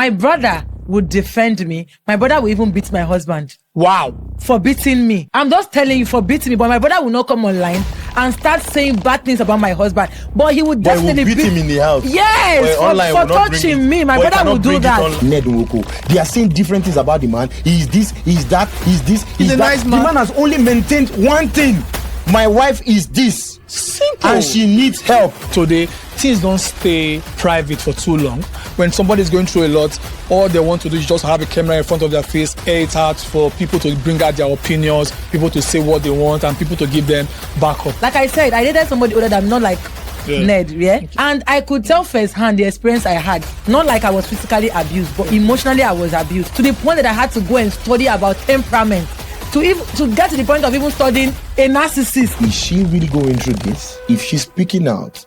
My brother would defend me. My brother will even beat my husband. Wow. For beating me. I'm just telling you, for beating me. But my brother will not come online and start saying bad things about my husband. But he would definitely beat him in the house. Yes, for touching me. My brother will do that. Ned Nwoko. They are saying different things about the man. He's this, he's that, he's this, he's that. Nice man. The man has only maintained one thing. My wife is this. Simple. And she needs help. Today, things don't stay private for too long. When somebody's going through a lot, all they want to do is just have a camera in front of their face, air it out for people to bring out their opinions, people to say what they want, and people to give them backup. Like I said, I dated somebody older than, not like Ned, yeah? And I could tell firsthand the experience I had. Not like I was physically abused, but emotionally I was abused. To the point that I had to go and study about temperament. To get to the point of even studying a narcissist. Is she really going through this? If she's speaking out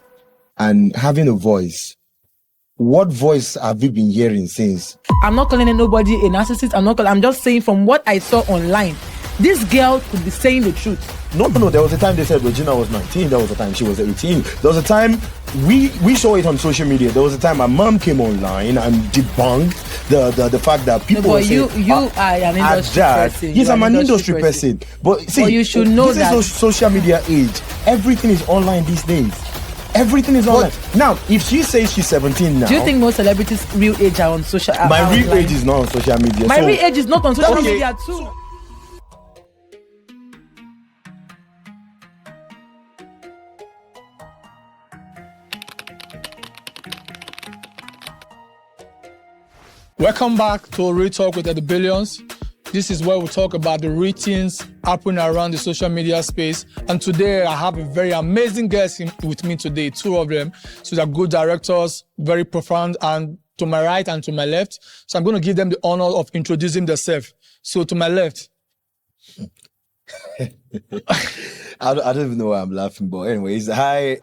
and having a voice, what voice have you been hearing since? I'm not calling nobody a narcissist. I'm just saying from what I saw online, this girl could be saying the truth. No. There was a time they said Regina was 19. There was a time she was 18. There was a time we saw it on social media. There was a time my mom came online and debunked the fact that people were saying, you are an industry person. Yes, I'm an industry person. But see, you should know this is social media age. Everything is online these days. Everything is online. Now, if she says she's 17 now... Do you think most celebrities' real age are on social media? My real age is not on social media. My real age is not on social media too. Welcome back to Real Talk with Eddy Billions. This is where we talk about the real things happening around the social media space. And today I have a very amazing guest with me today, two of them. So they're good directors, very profound, and to my right and to my left. So I'm going to give them the honor of introducing themselves. So to my left. I don't even know why I'm laughing, but anyways, hi,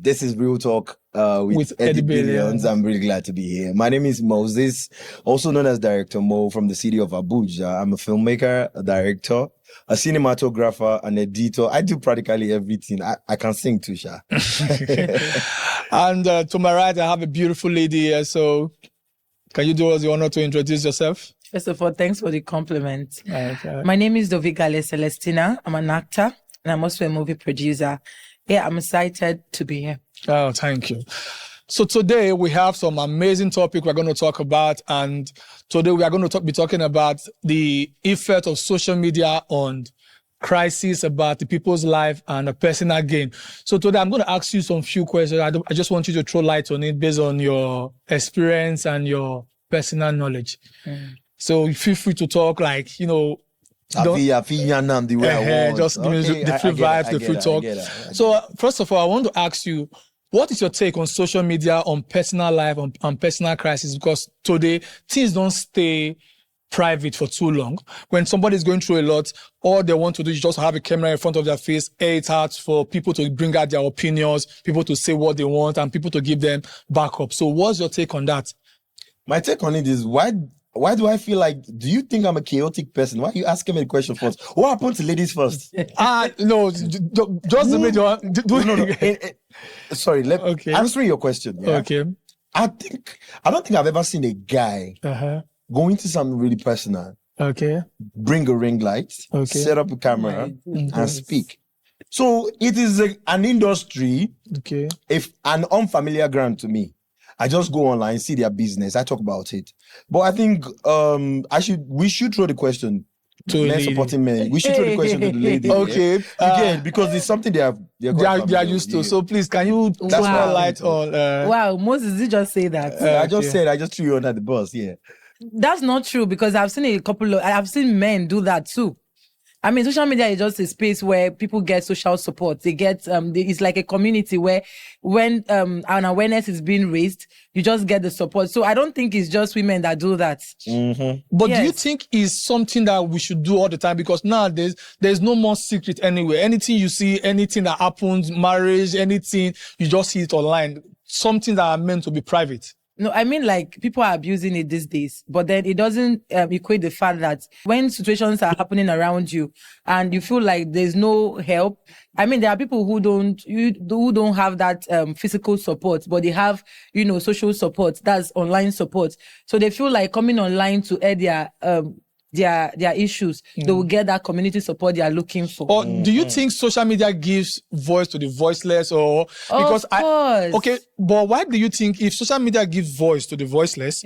this is Real Talk with Eddy Billions. I'm really glad to be here. My name is Moses, also known as Director Mo from the city of Abuja. I'm a filmmaker, a director, a cinematographer, an editor. I do practically everything. I can sing too, Sha. And to my right, I have a beautiful lady here. So can you do us the honor to introduce yourself? First of all, thanks for the compliment. Okay. My name is Dovigale Celestina. I'm an actor and I'm also a movie producer. Yeah, I'm excited to be here. Oh, thank you. So today we have some amazing topic we're going to talk about. And today we are going to be talking about the effect of social media on crisis about the people's life and a personal gain. So today I'm going to ask you some few questions. I just want you to throw light on it based on your experience and your personal knowledge. So feel free to talk like, you know, just give me the free vibes, the free talk. So first of all, I want to ask you, what is your take on social media, on personal life, on personal crisis? Because today, things don't stay private for too long. When somebody's going through a lot, all they want to do is just have a camera in front of their face, air it out for people to bring out their opinions, people to say what they want, and people to give them backup. So what's your take on that? My take on it is, why do I feel like, do you think I'm a chaotic person? Why are you asking me the question first? What happened to ladies first? No, just the major. Sorry, answer your question. Yeah? Okay. I don't think I've ever seen a guy go into something really personal. Okay. Bring a ring light, set up a camera, and speak. So it is an industry, if an unfamiliar ground to me. I just go online, see their business, I talk about it. But I think we should throw the question to men supporting men. We should throw the question to the lady. Okay. Again, because it's something they are used to. So please, can you throw light on? Wow, Moses, did you just say that? I just threw you under the bus. Yeah. That's not true because I've seen men do that too. I mean, social media is just a space where people get social support. They get, it's like a community where when an awareness is being raised, you just get the support. So I don't think it's just women that do that. But do you think it's something that we should do all the time? Because nowadays, there's no more secret anywhere. Anything you see, anything that happens, marriage, anything, you just see it online. Something that are meant to be private. No, I mean, like, people are abusing it these days, but then it doesn't equate the fact that when situations are happening around you and you feel like there's no help. I mean, there are people who don't have that physical support, but they have, social support, that's online support. So they feel like coming online to air their issues, they will get that community support they are looking for. Or do you think social media gives voice to the voiceless? Or because of course. okay, but why do you think if social media gives voice to the voiceless,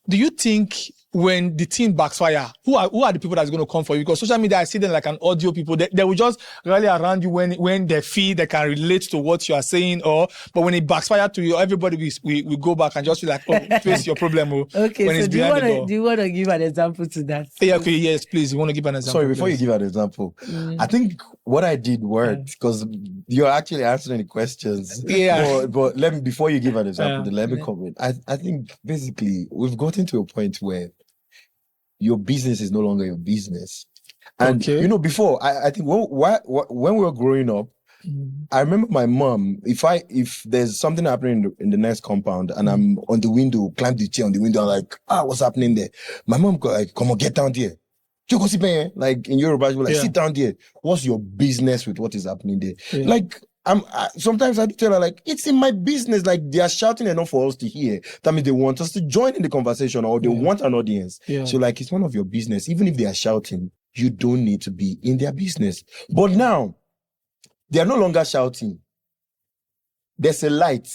do you think when the thing backfire, who are the people that's going to come for you? Because social media, I see them like an audio people. They will just rally around you when they feel they can relate to what you are saying. But when it backfire to you, everybody we go back and just feel like, oh, face your problem. Okay, when so it's behind the door. do you want to give an example to that? Yeah, okay, yes, please. You want to give an example? Sorry, before you give an example, I think what I did worked because you're actually answering the questions. Yeah. But before you give an example, let me comment. I think basically we've gotten to a point where your business is no longer your business. And before I think when we were growing up, I remember my mom, if there's something happening in the next compound and I'm on the window, climb the chair on the window, I'm like, what's happening there? My mom go like, come on, get down there. Like in Yoruba, like, sit down there. What's your business with what is happening there? Yeah. Like, sometimes I tell her, like, it's in my business. Like, they are shouting enough for us to hear. That means they want us to join in the conversation or they want an audience. Yeah. So, like, it's none of your business. Even if they are shouting, you don't need to be in their business. But now, they are no longer shouting. There's a light,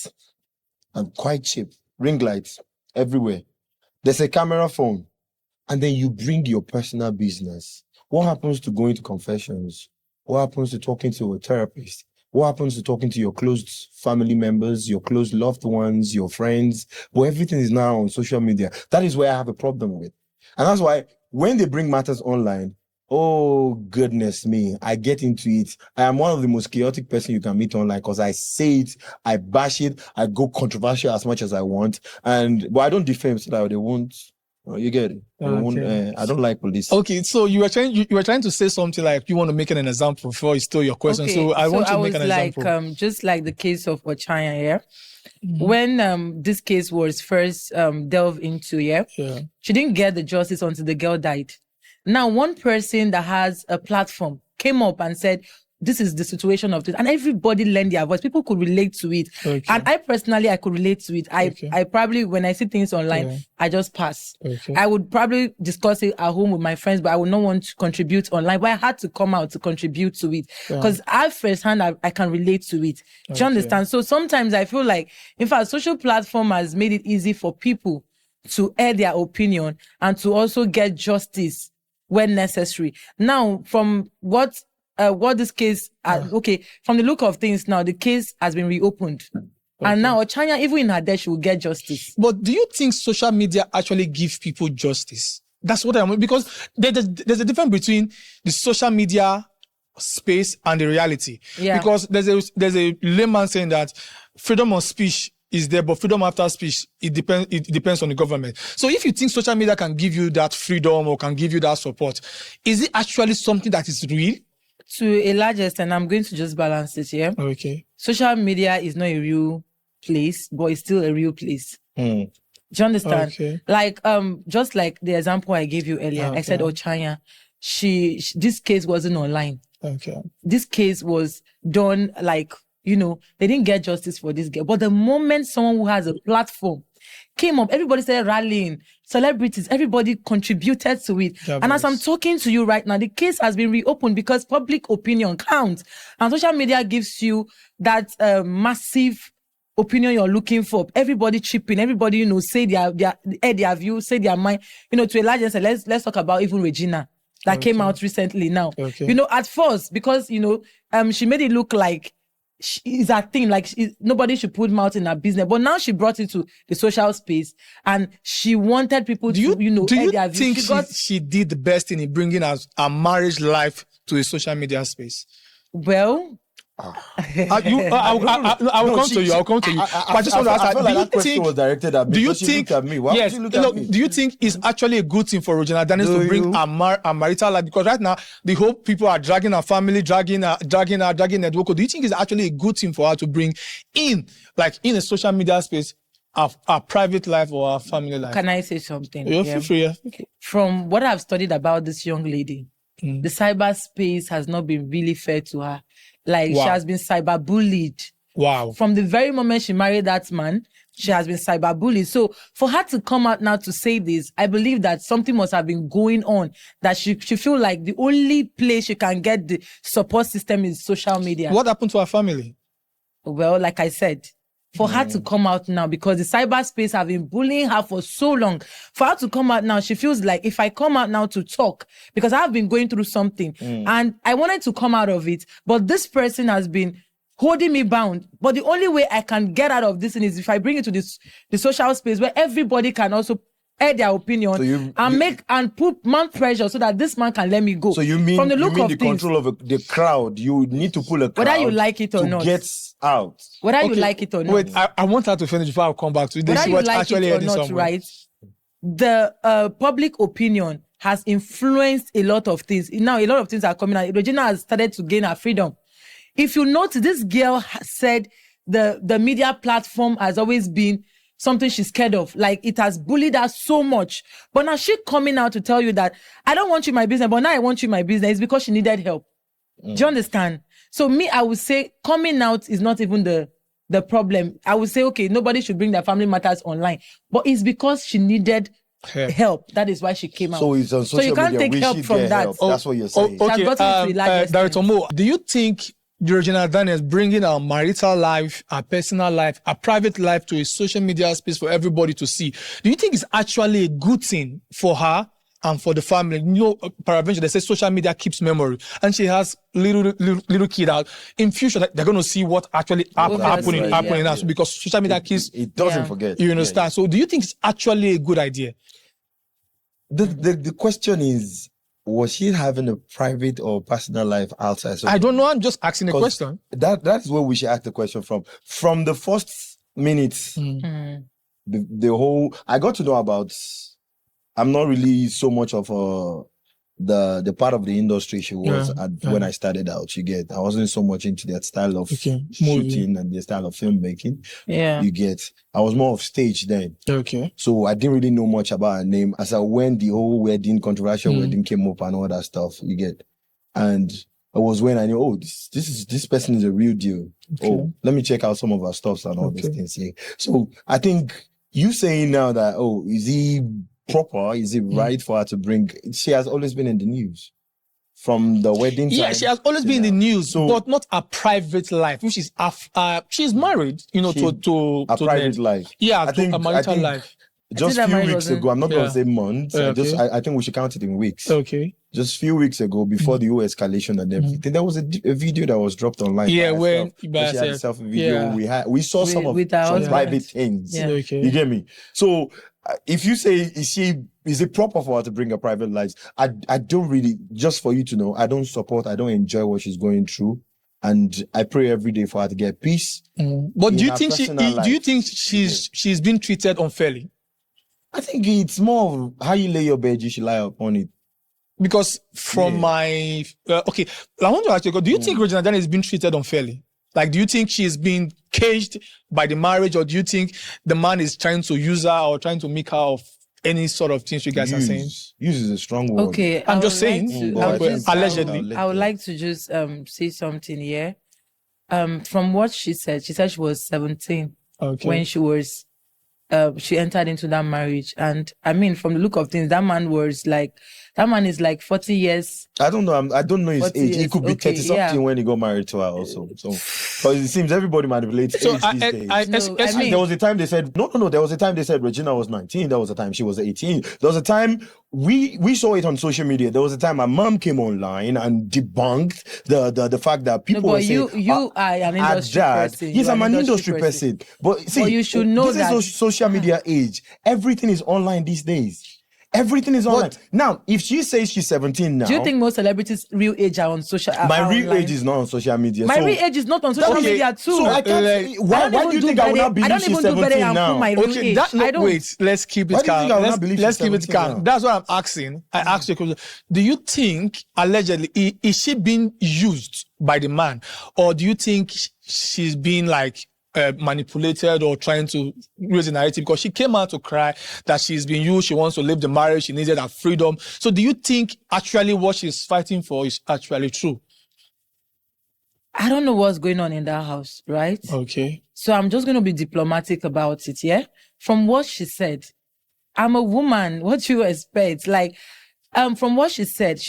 and quite cheap, ring lights everywhere. There's a camera phone. And then you bring your personal business. What happens to going to confessions? What happens to talking to a therapist? What happens to talking to your close family members, your close loved ones, your friends? But everything is now on social media. That is where I have a problem with. And that's why when they bring matters online, oh, goodness me, I get into it. I am one of the most chaotic person you can meet online because I say it, I bash it, I go controversial as much as I want. But I don't defame so that they won't. Oh, you get it. Okay. I don't like police. Okay, so you were trying to say something like you want to make an example before you stole your question. Okay, so I want to make an example. Just like the case of Ochanya here. Mm-hmm. When this case was first delved into, she didn't get the justice until the girl died. Now, one person that has a platform came up and said, this is the situation of this, and everybody lent their voice. People could relate to it. Okay. And I personally, I could relate to it. I probably, when I see things online, I just pass. Okay. I would probably discuss it at home with my friends, but I would not want to contribute online. But I had to come out to contribute to it because I firsthand, I can relate to it. Do you understand? So sometimes I feel like, in fact, social platform has made it easy for people to air their opinion and to also get justice when necessary. Now, from what this case, from the look of things now, the case has been reopened. Okay. And now Ochanya, even in her death, she will get justice. But do you think social media actually give people justice? That's what I mean, because there's a difference between the social media space and the reality. Yeah. Because there's a layman saying that freedom of speech is there, but freedom after speech, it depends on the government. So if you think social media can give you that freedom or can give you that support, is it actually something that is real? To a large extent, I'm going to just balance it here. Okay. Social media is not a real place, but it's still a real place. Do you understand? Okay. Like, just like the example I gave you earlier, I said, Ochanya, this case wasn't online. Okay. This case was done like, they didn't get justice for this girl. But the moment someone who has a platform came up, everybody started rallying, celebrities, everybody contributed to it. And as I'm talking to you right now, the case has been reopened because public opinion counts. And social media gives you that massive opinion you're looking for. Everybody chipping, everybody, say their view, say their mind. To a large extent, let's talk about even Regina that came out recently now. Okay. At first, because, she made it look like it's a thing, like nobody should put mouth in her business. But now she brought it to the social space and she wanted people to, do you think she did the best thing in bringing a marriage life to a social media space? Well, I'll come to you. But I just want to ask her, that question was directed at me. Do you think, do you think it's actually a good thing for Regina Daniels to bring a marital life? Because right now, the whole people are dragging her family, dragging Ned Nwoko. Do you think it's actually a good thing for her to bring in a social media space, our private life or our family life? Can I say something? Feel free. Yeah. Okay. From what I've studied about this young lady, the cyberspace has not been really fair to her. Like, she has been cyberbullied. Wow. From the very moment she married that man, she has been cyberbullied. So for her to come out now to say this, I believe that something must have been going on, that she feel like the only place she can get the support system is social media. What happened to her family? Well, like I said, for her to come out now, because the cyberspace have been bullying her for so long, for her to come out now, she feels like, if I come out now to talk, because I've been going through something and I wanted to come out of it, but this person has been holding me bound. But the only way I can get out of this thing is if I bring it to the social space where everybody can also air their opinion and put mount pressure so that this man can let me go. So you mean, from the look of things, control of the crowd? You need to pull a crowd, whether you like it or not, get out. Whether you like it or not. Wait, I want her to finish before I come back to this. Whether you like it or not, right? The public opinion has influenced a lot of things. Now a lot of things are coming out. Regina has started to gain her freedom. If you notice, this girl said the media platform has always been something she's scared of. Like, it has bullied her so much. But now she coming out to tell you that I don't want you in my business, but now I want you in my business. It's because she needed help. Do you understand? So me, I would say coming out is not even the problem. I would say, okay, nobody should bring their family matters online. But it's because she needed help. That is why she came out. So it's on social so you can't media. take help from that. Help. That's what you're saying. Okay, Director Mo, do you think Regina Daniels bringing our marital life, our personal life, our private life to a social media space for everybody to see, do you think it's actually a good thing for her and for the family? You know, peradventure, they say social media keeps memory, and she has little kid out. In future, they're going to see what actually happening now. So because social media keeps... It doesn't forget. You understand? Yeah. So do you think it's actually a good idea? The question is, was she having a private or personal life outside? I don't know. I'm just asking a question. That's where we should ask the question from. From the first minutes, the whole... I got to know about... I'm not really so much of the part of the industry she was when I started out. You get, I wasn't so much into that style of shooting and the style of filmmaking. Yeah, you get. I was more of stage then. Okay. So I didn't really know much about her name. As when the whole controversial wedding came up and all that stuff. You get, and it was when I knew, oh, this person is a real deal. Okay. Oh, let me check out some of her stuff and all these things. Yeah. So I think you saying now that, oh, is he proper? Is it right for her to bring? She has always been in the news from the wedding time. Yeah, she has always been in the news, but not a private life, which is she's married, you know, to private life. Yeah, I think a marital life. Just a few weeks ago, I'm not going to say months. I think we should count it in weeks. Okay. Just a few weeks ago, before the whole escalation and everything, there was a video that was dropped online. Yeah, she had herself a video. We saw some private things. Yeah. Okay. You get me? So if you say, is it proper for her to bring her private life? I don't really, just for you to know, I don't enjoy what she's going through. And I pray every day for her to get peace. But do you think she's been treated unfairly? I think it's more of how you lay your bed, you should lie upon it. Because from my... I want to ask you, do you think Regina Daniels is being treated unfairly? Like, do you think she's being caged by the marriage, or do you think the man is trying to use her or trying to make her of any sort of things you guys are saying? Use is a strong word. Okay. I'm just saying, allegedly. I would like to just say something here. From what she said she was 17 when she was... she entered into that marriage, and I mean, from the look of things, that man is like 40 years. I don't know his age. He could be 30 something when he got married to her also. So, because it seems everybody manipulates age these days. There was a time they said no. There was a time they said Regina was 19. There was a time she was 18. There was a time we saw it on social media. There was a time my mom came online and debunked the fact that people were saying you are an industry person. Yes, I'm an industry person. But see, you should know this is social media age. Everything is online these days. Everything is online. Now, if she says she's 17 now... Do you think most celebrities' real age are on social media? My real age is not on social media. My real age is not on social media too. So I can't... Why do you think I will not believe she's 17 now? Wait, let's keep it calm. Let's keep it calm. That's what I'm asking. I asked you a question. Do you think, allegedly, is she being used by the man? Or do you think she's being like manipulated or trying to raise a narrative, because she came out to cry that she's been used, she wants to leave the marriage, she needed her freedom. So do you think actually what she's fighting for is actually true? I don't know what's going on in that house, right? Okay. So I'm just going to be diplomatic about it, yeah? From what she said, I'm a woman, what do you expect? Like, from what she said,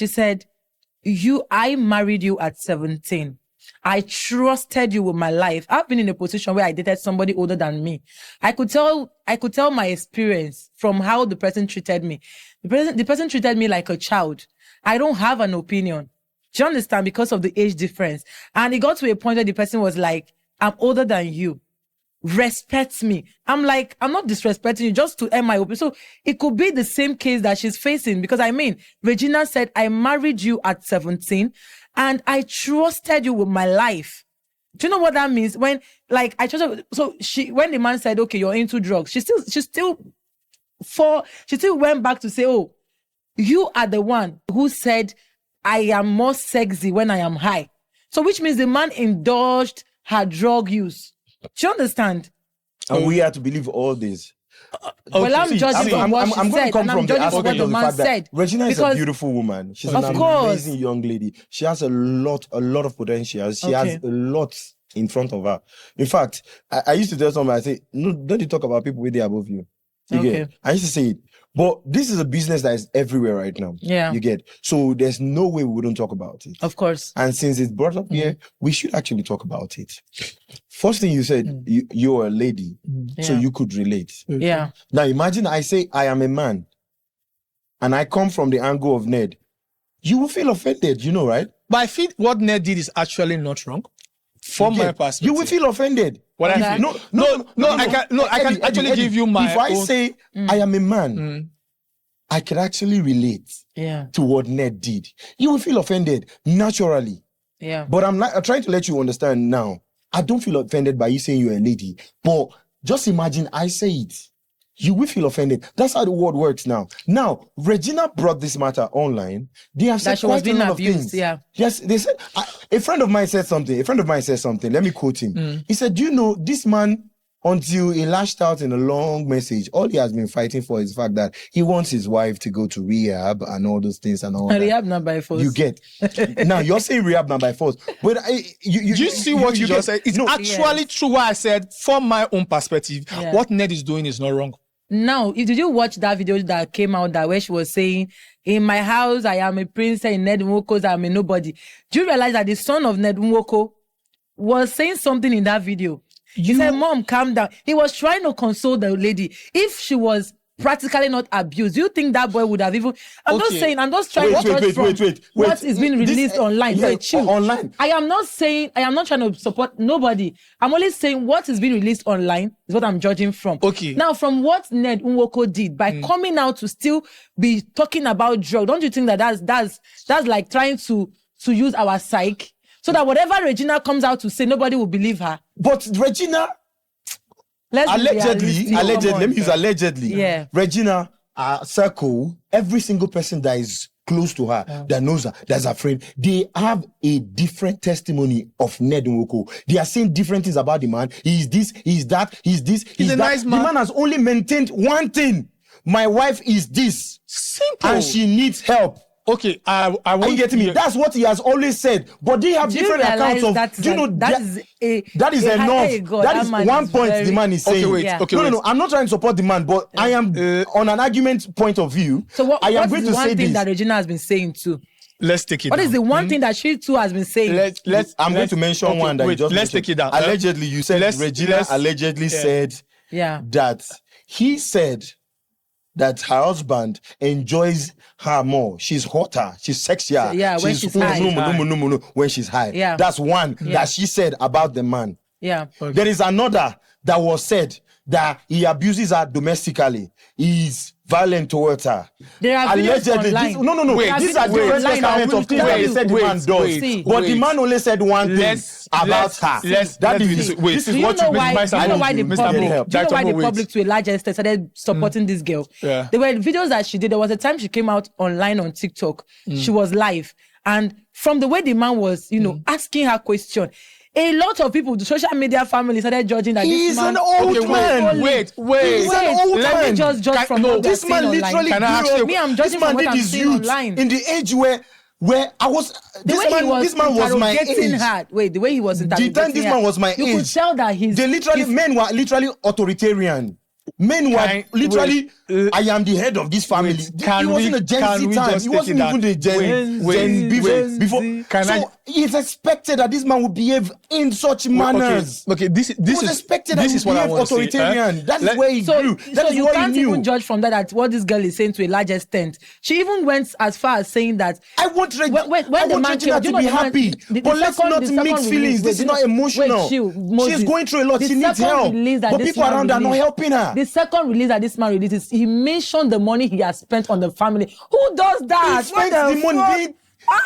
I married you at 17. I trusted you with my life. I've been in a position where I dated somebody older than me. I could tell my experience from how the person treated me. The person treated me like a child. I don't have an opinion. Do you understand? Because of the age difference. And it got to a point where the person was like, I'm older than you. Respect me. I'm like, I'm not disrespecting you, just to end my opinion. So it could be the same case that she's facing, because I mean, Regina said, I married you at 17 and I trusted you with my life. Do you know what that means? When, like, I trusted, so when the man said, okay, you're into drugs, she still went back to say, oh, you are the one who said, I am more sexy when I am high. So which means the man indulged her drug use. Do you understand? And we have to believe all this. Well, I'm judging from what she said, and I'm judging from what the man said. Regina is a beautiful woman. She's an amazing young lady. She has a lot of potential. She has a lot in front of her. In fact, I used to tell somebody, I say, no, don't you talk about people way there above you. You get? I used to say it. But this is a business that is everywhere right now. Yeah. You get? So there's no way we wouldn't talk about it. Of course. And since it's brought up here, we should actually talk about it. First thing you said, you're a lady, so you could relate. Yeah. Now imagine I say I am a man and I come from the angle of Ned. You will feel offended, you know, right? But I feel what Ned did is actually not wrong. From my perspective. You will feel offended. What I feel. I can actually give you my If I say I am a man, I can actually relate to what Ned did. You will feel offended naturally. Yeah. But I'm trying to let you understand now. I don't feel offended by you saying you're a lady. But just imagine I say it. You will feel offended. That's how the world works now. Now, Regina brought this matter online. They have said quite a lot of things. Yeah. Yes, they said, a friend of mine said something. Let me quote him. He said, do you know, this man, until he lashed out in a long message, all he has been fighting for is the fact that he wants his wife to go to rehab and all those things and all that. Rehab not by force. You get. Now, you're saying rehab not by force. But you see what you just said? It's actually true what I said. From my own perspective, what Ned is doing is not wrong. Now, did you watch that video that came out where she was saying, in my house, I am a princess, in Ned Nwoko's, I am a nobody? Do you realize that the son of Ned Nwoko was saying something in that video? He said, Mom, calm down. He was trying to console the lady. If she was practically not abused, do you think that boy would have even... I'm just trying to judge from what is being released online. Online. I am not trying to support nobody. I'm only saying what is being released online is what I'm judging from. Okay. Now, from what Ned Nwoko did, by coming out to still be talking about drugs, don't you think that that's like trying to use our psyche? So that whatever Regina comes out to say, nobody will believe her. But Regina... Allegedly, let me use allegedly. Yeah. Regina, circle, every single person that is close to her, that knows her, that's a friend, they have a different testimony of Ned Nwoko. They are saying different things about the man. He's this, he's that, he's this, he's a that. nice man. The man has only maintained one thing. My wife is this. Simple. And she needs help. Okay, I Are you getting me? That's what he has always said. But they have different accounts of. That is enough. That is one point the man is saying. No. I'm not trying to support the man, but I am on an argument point of view. So what I am going to say this. One thing that Regina has been saying too. Let's take it. What is the one thing that she too has been saying? I'm going to mention one that you just. Let's take it down. Allegedly, you said Regina allegedly said that he said that her husband enjoys her more. She's hotter. She's sexier. Yeah, when she's high. No, when she's high. Yeah. That's one that she said about the man. Yeah. Okay. There is another that was said that he abuses her domestically. He's violent towards her. There are allegedly. No. Wait, these are different testaments of things that they said the man does. But the man only said one thing about her. This is what you know why the public to a large extent started supporting this girl? Yeah. There were videos that she did. There was a time she came out online on TikTok. She was live. And from the way the man was, asking her question, A lot of people, the social media family started judging that He's this man... an old man. Wait. He's an old Let man. me just judge from what This man literally Can I ask you- Me, I'm judging from what I'm seeing online. in the age where I was. The way he was This man was my interrogating age. her. Wait, the way he was The interrogating time this her, man was my you age. could tell that Men were literally authoritarian. Men were literally, I am the head of this family. It wasn't a Gen Z time. It wasn't even the Gen before. It's expected that this man would behave in such manners. Okay, this is expected this that is he what I behave want to say. authoritarian. That's where he grew. That is you what he can't knew. even judge from that what this girl is saying to a large extent. She even went as far as saying that I want Regina came, to be happy, but let's not mix feelings. This is not emotional. She's going through a lot. She needs help, but people around are not helping her. The second release that this man releases, he mentioned the money he has spent on the family. Who does that? He spent the money.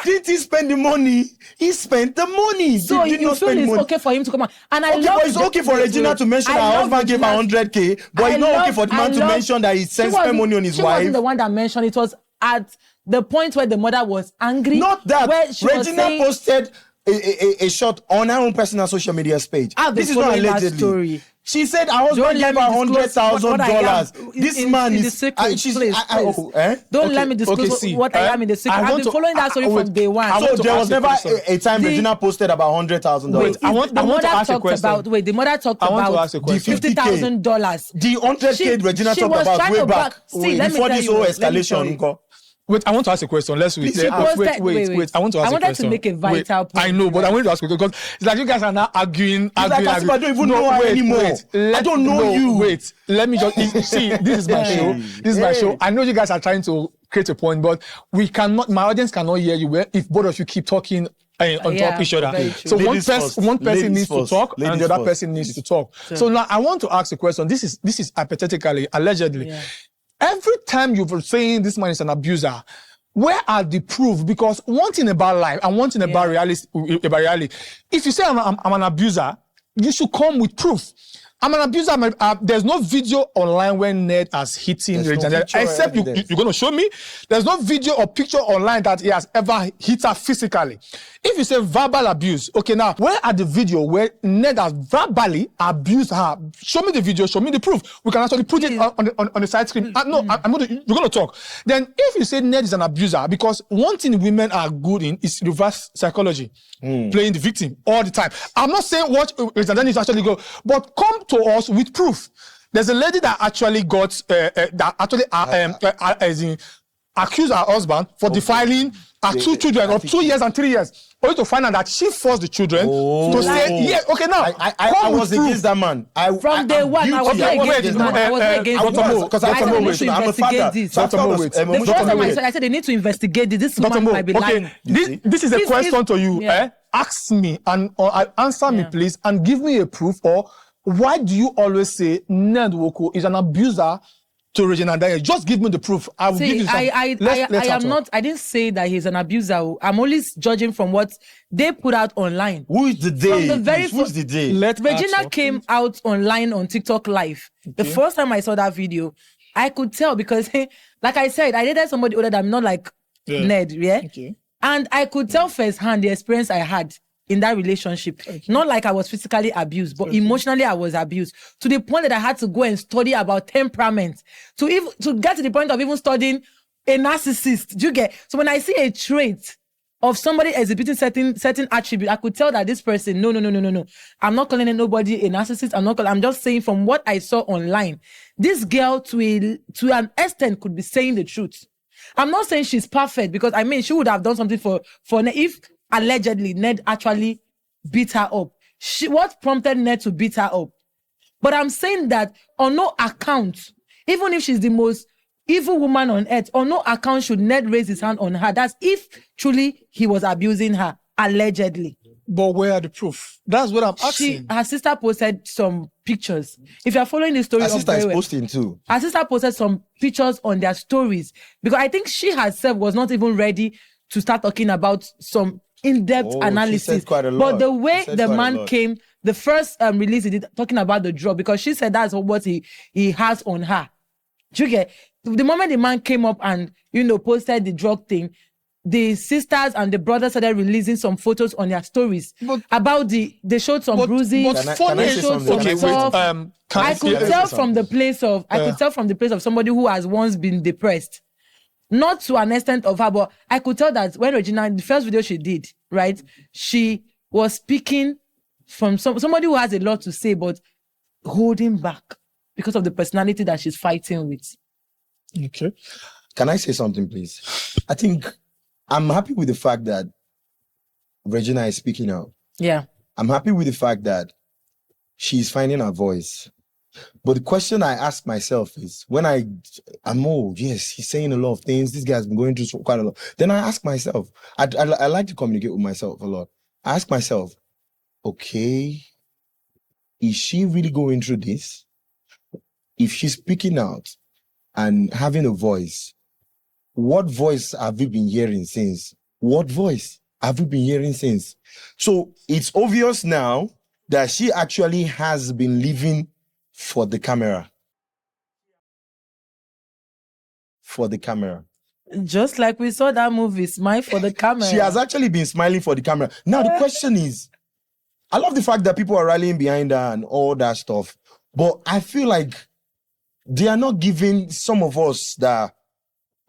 Didn't he spend the money? He spent the money. So you feel it's okay for him to come out. And I love but it's okay for Regina to mention her husband gave her 100K, but it's not okay for the man to mention that he spent money on his wife. She wasn't the one that mentioned it. Was at the point where the mother was angry. Not that. Where she Regina posted a shot on her own personal social media page. This is not allegedly. Story. She said her husband gave her $100,000. This man is. Don't let me disclose what I am in the secret. I've been following that story from day one. So there was never a time Regina posted about $100,000. Wait, I want to ask a question. The mother talked about the $50,000. The 100K Regina talked about way back before this whole escalation. Wait, I want to ask a question. Let's wait. Wait. I want to ask a question. I wanted to make a vital point. I know, but I want to ask you because it's like you guys are now arguing. I don't even know her anymore. I don't know you. Wait, let me just see. This is my show. This is my show. I know you guys are trying to create a point, but we cannot. My audience cannot hear you if both of you keep talking on top of each other. So one person needs to talk, and the other person needs to talk. So now I want to ask a question. This is hypothetically, allegedly. Every time you're saying this man is an abuser, where are the proof? Because one thing about life and one thing about reality, if you say I'm an abuser, you should come with proof. I'm an abuser. There's no video online when Ned has hit him, except you're going to show me. There's no video or picture online that he has ever hit her physically. If you say verbal abuse, okay, now where are the video where Ned has verbally abused her? Show me the video. Show me the proof. We can actually put it on the side screen. You're going to talk. Then if you say Ned is an abuser, because one thing women are good in is reverse psychology, playing the victim all the time. I'm not saying what Regina is actually go, but come to us with proof. There's a lady that actually got accused her husband for defiling her two children of 2 years and 3 years. Only to find out that she forced the children to say, yeah, okay, now. I was against that man. From day one, I was not against this man. I was not against him. Because I'm a father. The first time I said they need to investigate this. This woman might be lying. This is a question to you. Ask me and answer me, please, and give me a proof. Or why do you always say Ned Nwoko is an abuser to Regina? Just give me the proof. I will give you some. I didn't say that he's an abuser. I'm only judging from what they put out online. Who is the day? Who's the day? Regina came out online on TikTok Live. The first time I saw that video, I could tell because, like I said, I dated somebody older than me, not like Ned, and I could tell firsthand the experience I had in that relationship. Not like I was physically abused, but emotionally I was abused to the point that I had to go and study about temperament to get to the point of even studying a narcissist. Do you get? So when I see a trait of somebody exhibiting certain attribute, I could tell that this person, no. I'm not calling nobody a narcissist. I'm just saying from what I saw online, this girl to an extent could be saying the truth. I'm not saying she's perfect because she would have done something for if allegedly Ned actually beat her up. What prompted Ned to beat her up? But I'm saying that on no account, even if she's the most evil woman on earth, on no account should Ned raise his hand on her. That's if truly he was abusing her, allegedly. But where are the proof? That's what I'm asking. Her sister posted some pictures. If you're following the story, her sister is posting too. Her sister posted some pictures on their stories because I think she herself was not even ready to start talking about some in-depth analysis. She said quite a lot. But the way the man came, the first release he did talking about the drug, because she said that's what he has on her. Do you get? The moment the man came up and posted the drug thing, the sisters and the brothers started releasing some photos on their stories about they showed some bruises. Funny, they showed some stuff. I could tell from the place of somebody who has once been depressed. Not to an extent of her, but I could tell that when Regina, the first video she did, right, she was speaking from somebody who has a lot to say, but holding back because of the personality that she's fighting with. Okay. Can I say something, please? I think I'm happy with the fact that Regina is speaking out. Yeah. I'm happy with the fact that she's finding her voice. But the question I ask myself is, when I'm old, yes, he's saying a lot of things. This guy's been going through quite a lot. Then I ask myself, I like to communicate with myself a lot. I ask myself, okay, is she really going through this? If she's speaking out and having a voice, what voice have we been hearing since? What voice have we been hearing since? So it's obvious now that she actually has been living for the camera. For the camera. Just like we saw that movie, Smile for the Camera. She has actually been smiling for the camera. Now the question is, I love the fact that people are rallying behind her and all that stuff, but I feel like they are not giving some of us that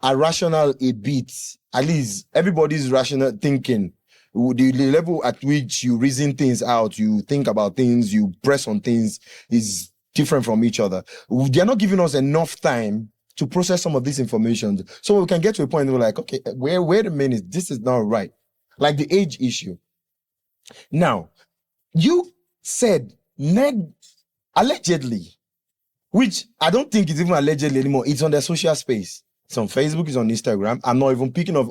are rational a bit. At least everybody's rational thinking. The level at which you reason things out, you think about things, you press on things is different from each other. They're not giving us enough time to process some of this information. So we can get to a point where we're like, okay, wait a minute, this is not right. Like the age issue. Now, you said Ned allegedly, which I don't think is even allegedly anymore. It's on their social space. It's on Facebook, it's on Instagram. I'm not even picking up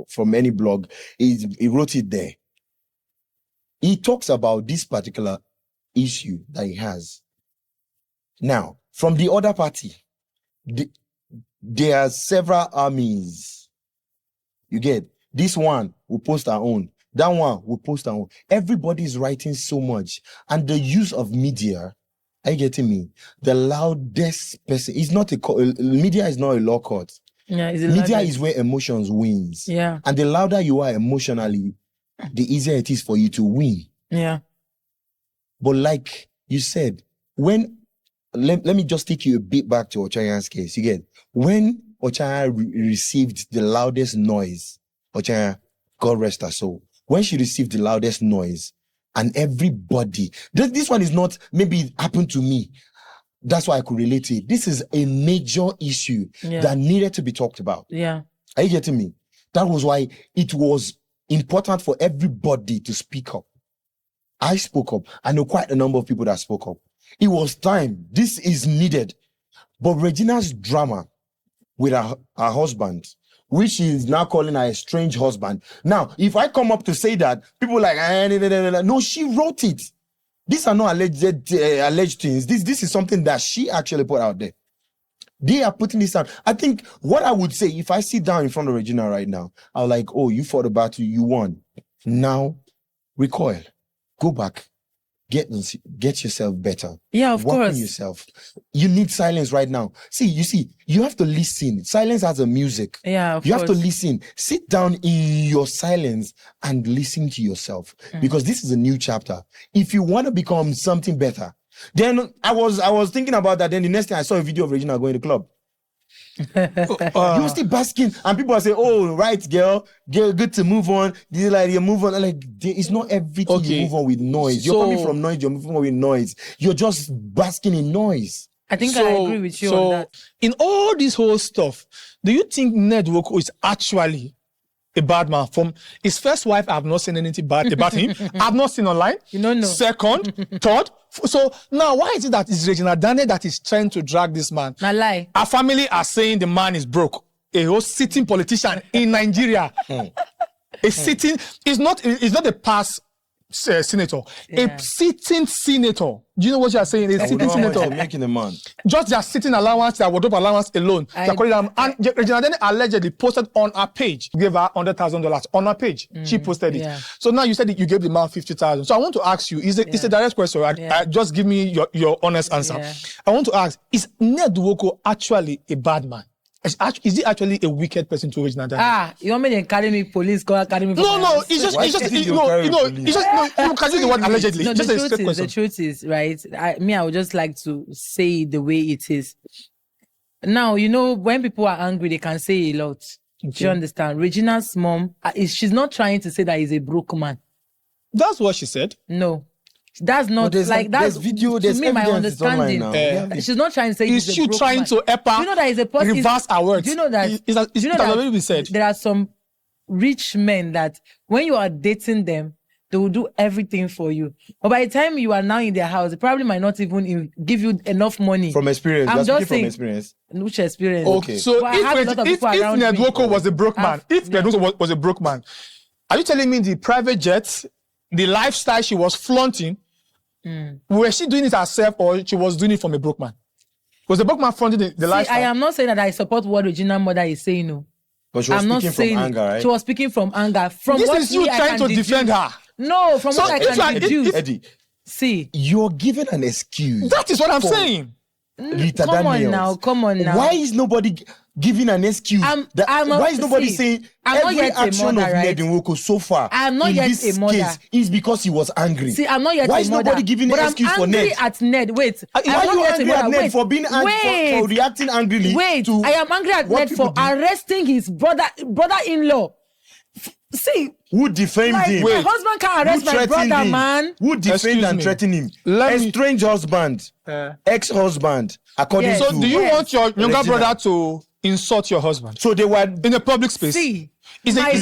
from any blog. He wrote it there. He talks about this particular issue that he has. Now, from the other party, there are several armies. You get, this one will post our own. That one will post our own. Everybody is writing so much. And the use of media, are you getting me? The loudest person is not media is not a law court. Yeah, media is where emotions wins. Yeah. And the louder you are emotionally, the easier it is for you to win. Yeah. But like you said, let me just take you a bit back to Ochayan's case. You get, when Ochaya received the loudest noise, Ochaya, God rest her soul, when she received the loudest noise, and everybody, this one is not, maybe it happened to me. That's why I could relate to it. This is a major issue that needed to be talked about. Yeah. Are you getting me? That was why it was important for everybody to speak up. I spoke up. I know quite a number of people that spoke up. It was time. This is needed. But Regina's drama with her husband, which she is now calling her a strange husband. Now, if I come up to say that, people are like, no, she wrote it. These are not alleged things. This is something that she actually put out there. They are putting this out. I think what I would say, if I sit down in front of Regina right now, I'm like, oh, you fought the battle, you won. Now, recoil. Go back. Get yourself better. Yeah, of course. Work on yourself. You need silence right now. You have to listen. Silence has a music. Yeah, of course. You have to listen. Sit down in your silence and listen to yourself. Because this is a new chapter. If you want to become something better, then I was thinking about that. Then the next thing I saw a video of Regina going to the club. You still basking, and people are saying, "Oh, right, girl, good to move on." You like you move on. Like it's not everything you move on with noise. You're coming from noise. You're moving on with noise. You're just basking in noise. I think I agree with you on that. In all this whole stuff, do you think Ned Nwoko is actually a bad man? From his first wife, I have not seen anything bad about him. I've not seen online. You don't know. Second, third. So now, why is it that it's Regina Dane that is trying to drag this man? Not lie. Our family are saying the man is broke. A whole sitting politician in Nigeria. A sitting, it's not a past senator. A sitting senator. Do you know what you are saying? A sitting senator. Making a man. Just their sitting allowance, their wardrobe allowance alone. And Regina Dane allegedly posted on her page, gave her $100,000 on her page. She posted it. Yeah. So now you said that you gave the man $50,000. So I want to ask you, it's a direct question. Just give me your honest answer. Yeah. I want to ask, is Ned Nwoko actually a bad man? Is he actually a wicked person to Regina? You want me to carry me police, carry me? No, it's just, you can use the word allegedly. No, just the truth is, right? I would just like to say it the way it is. Now, when people are angry, they can say a lot. Okay. Do you understand? Regina's mom, she's not trying to say that he's a broke man. That's what she said. No. That's not like that's video. To me, my understanding. She's not trying to say. Is she trying to reverse our words? Do you know that? It has already been said. There are some rich men that when you are dating them, they will do everything for you. But by the time you are now in their house, they probably might not even give you enough money. From experience, I'm just saying. From experience. Which experience? Okay. So if Ned Nwoko was a broke man, if Ned Nwoko was a broke man, are you telling me the private jet, the lifestyle she was flaunting? Was she doing it herself or she was doing it from a broke man? Was the broke man fronting the lifestyle? I am not saying that I support what Regina's mother is saying, no. But she was speaking from anger, right? She was speaking from anger. This is you trying to defend her. No, from what I can deduce. Eddie, see. You're giving an excuse. That is what I'm saying. Come on now. Why is nobody giving an excuse? Why is nobody saying every action of Ned Nwoko so far I'm not yet a mother. Case is because he was angry? See, I'm not yet Why a is mother. nobody giving an excuse for Ned? I'm angry at Ned. Wait. Why are you angry at Ned for being angry, for reacting angrily? Wait. I am angry at Ned for arresting his brother-in-law. See, who defamed him? My husband can't arrest my brother, man. Who defamed and threatened him? Estranged husband, ex-husband. According to. So, do you want your younger brother to insult your husband? So they were in a public space. See, can I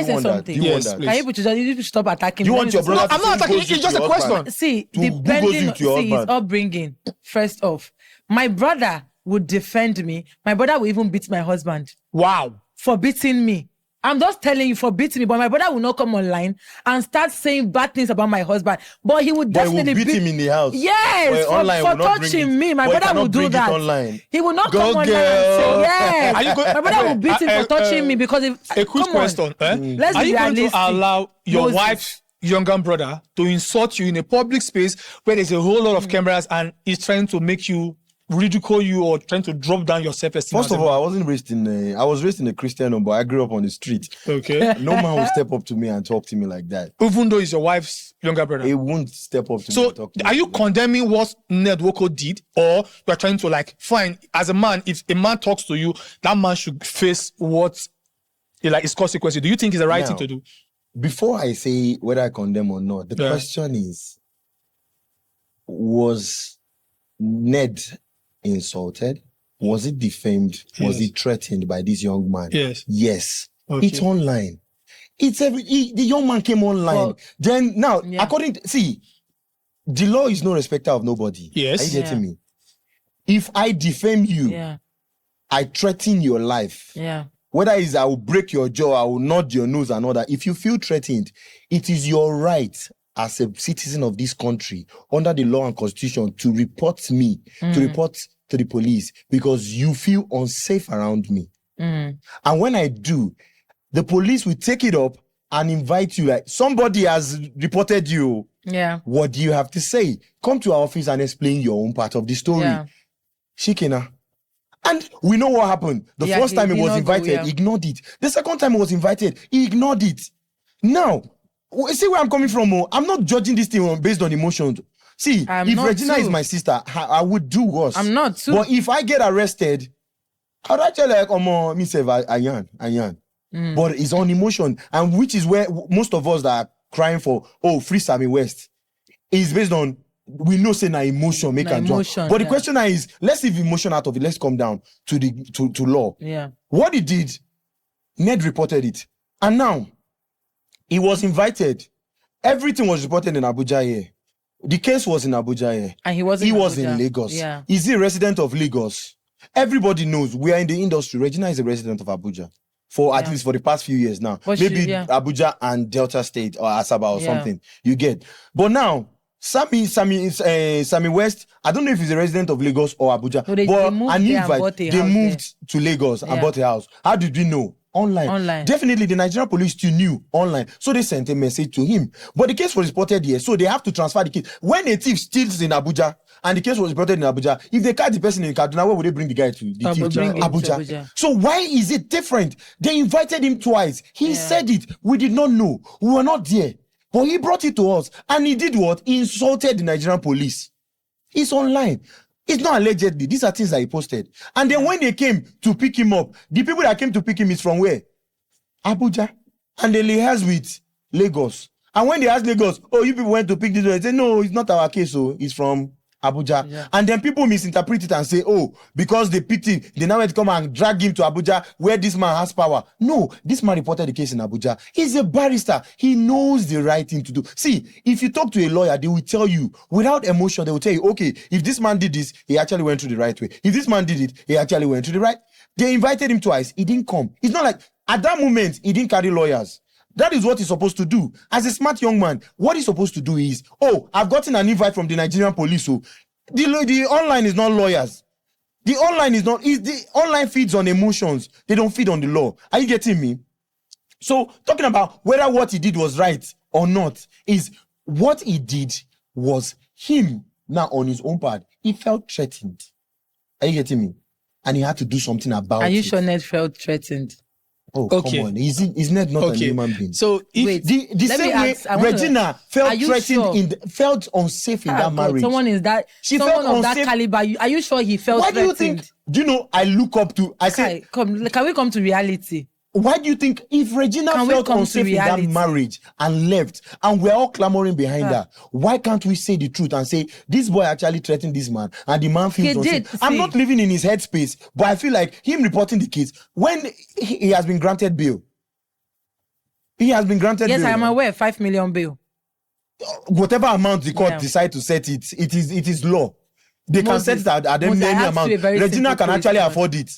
say something? Yes, please. Can you stop attacking? You want your brother? I'm not attacking. It's just a question. See, depending on his upbringing. First off, my brother would defend me. My brother would even beat my husband. Wow. For beating me. I'm just telling you for beating me, but my brother will not come online and start saying bad things about my husband. But he would definitely beat him in the house. Yes, for touching me. My brother will do that. He will not come online and say, yes. My brother will beat him for touching me because a quick question. Let's are be you going realistic. to allow your wife's younger brother to insult you in a public space where there's a whole lot of cameras and he's trying to make you ridicule you or trying to drop down your self-esteem? First of all, I was raised in a Christian home, but I grew up on the street. Okay. No man will step up to me and talk to me like that. Even though he's your wife's younger brother? He won't step up to me and talk to me. So, are you condemning what Ned Nwoko did? Or you're trying to fine, as a man, if a man talks to you, that man should face what his consequences. Do you think it's the right thing to do? Before I say whether I condemn or not, the question is, was Ned insulted? Was it defamed? Yes. Was it threatened by this young man? Yes. Okay. It's online. The young man came online. Well, then now, the law is no respecter of nobody. Yes. Are you getting me? If I defame you, I threaten your life. Yeah. Whether it's I will break your jaw, I will nod your nose and all that. If you feel threatened, it is your right as a citizen of this country, under the law and constitution, to report me, to report to the police, because you feel unsafe around me. And when I do, the police will take it up and invite you, like, somebody has reported you. Yeah. What do you have to say? Come to our office and explain your own part of the story. Yeah. Shikina. And we know what happened. The first time he was invited, he ignored it. The second time he was invited, he ignored it. Now, see where I'm coming from? I'm not judging this thing based on emotions. See, if Regina is my sister, I would do worse. I'm not too. But if I get arrested, I'd actually me say Ayan. But it's on emotion, and which is where most of us that are crying for, free Sammy West, is based on, we know say na emotion make and jump. But the question now is, let's leave emotion out of it. Let's come down to to law. Yeah. What he did, Ned reported it, and now he was invited. Everything was reported in Abuja here. The case was in Abuja here. And he was in Lagos. Yeah. Is he a resident of Lagos? Everybody knows we are in the industry. Regina is a resident of Abuja for at least for the past few years now. But maybe Abuja and Delta State or Asaba or something. You get. But now, Sammy West, I don't know if he's a resident of Lagos or Abuja, but they moved to Lagos and bought a house. How did we know? Online. Definitely, the Nigerian police still knew online. So they sent a message to him. But the case was reported here. So they have to transfer the case. When a thief steals in Abuja, and the case was reported in Abuja, if they catch the person in Kaduna, where would they bring the guy to? The thief to Abuja. So why is it different? They invited him twice. He said it. We did not know. We were not there. But he brought it to us. And he did what? He insulted the Nigerian police. It's online. It's not allegedly. These are things that he posted. And then when they came to pick him up, the people that came to pick him is from where? Abuja. And they liaised with Lagos. And when they asked Lagos, oh, you people went to pick this one, they said, no, it's not our case, so it's from Abuja. Yeah. And then people misinterpret it and say, oh, because they picked him, they now had to come and drag him to Abuja where this man has power. No, this man reported the case in Abuja. He's a barrister. He knows the right thing to do. See, if you talk to a lawyer, they will tell you, without emotion, they will tell you, okay, if this man did this, he actually went through the right way. If this man did it, he actually went through the right. They invited him twice. He didn't come. It's not like, at that moment, he didn't carry lawyers. That is what he's supposed to do. As a smart young man, what he's supposed to do is, oh, I've gotten an invite from the Nigerian police. So the online is not lawyers. The online feeds on emotions. They don't feed on the law. Are you getting me? So talking about whether what he did was right or not is what he did was him now on his own part. He felt threatened. Are you getting me? And he had to do something about it. Are you sure Ned felt threatened? Oh, okay. Come on. Is Ned not a human being? So if the same way Regina felt threatened, felt unsafe in that marriage. Someone of that caliber. Are you sure he felt threatened? Why do you think? Do you know? I look up to. Can we come to reality? Why do you think if Regina felt unsafe in that marriage and left, and we're all clamoring behind her, why can't we say the truth and say this boy actually threatened this man and the man feels unsafe? I'm not living in his headspace, but I feel like him reporting the case when he has been granted bail. He has been granted bail. Yes, I am aware. 5 million bail. Whatever amount the court decide to set it, it is law. They can set it at any amount. Regina can actually afford it.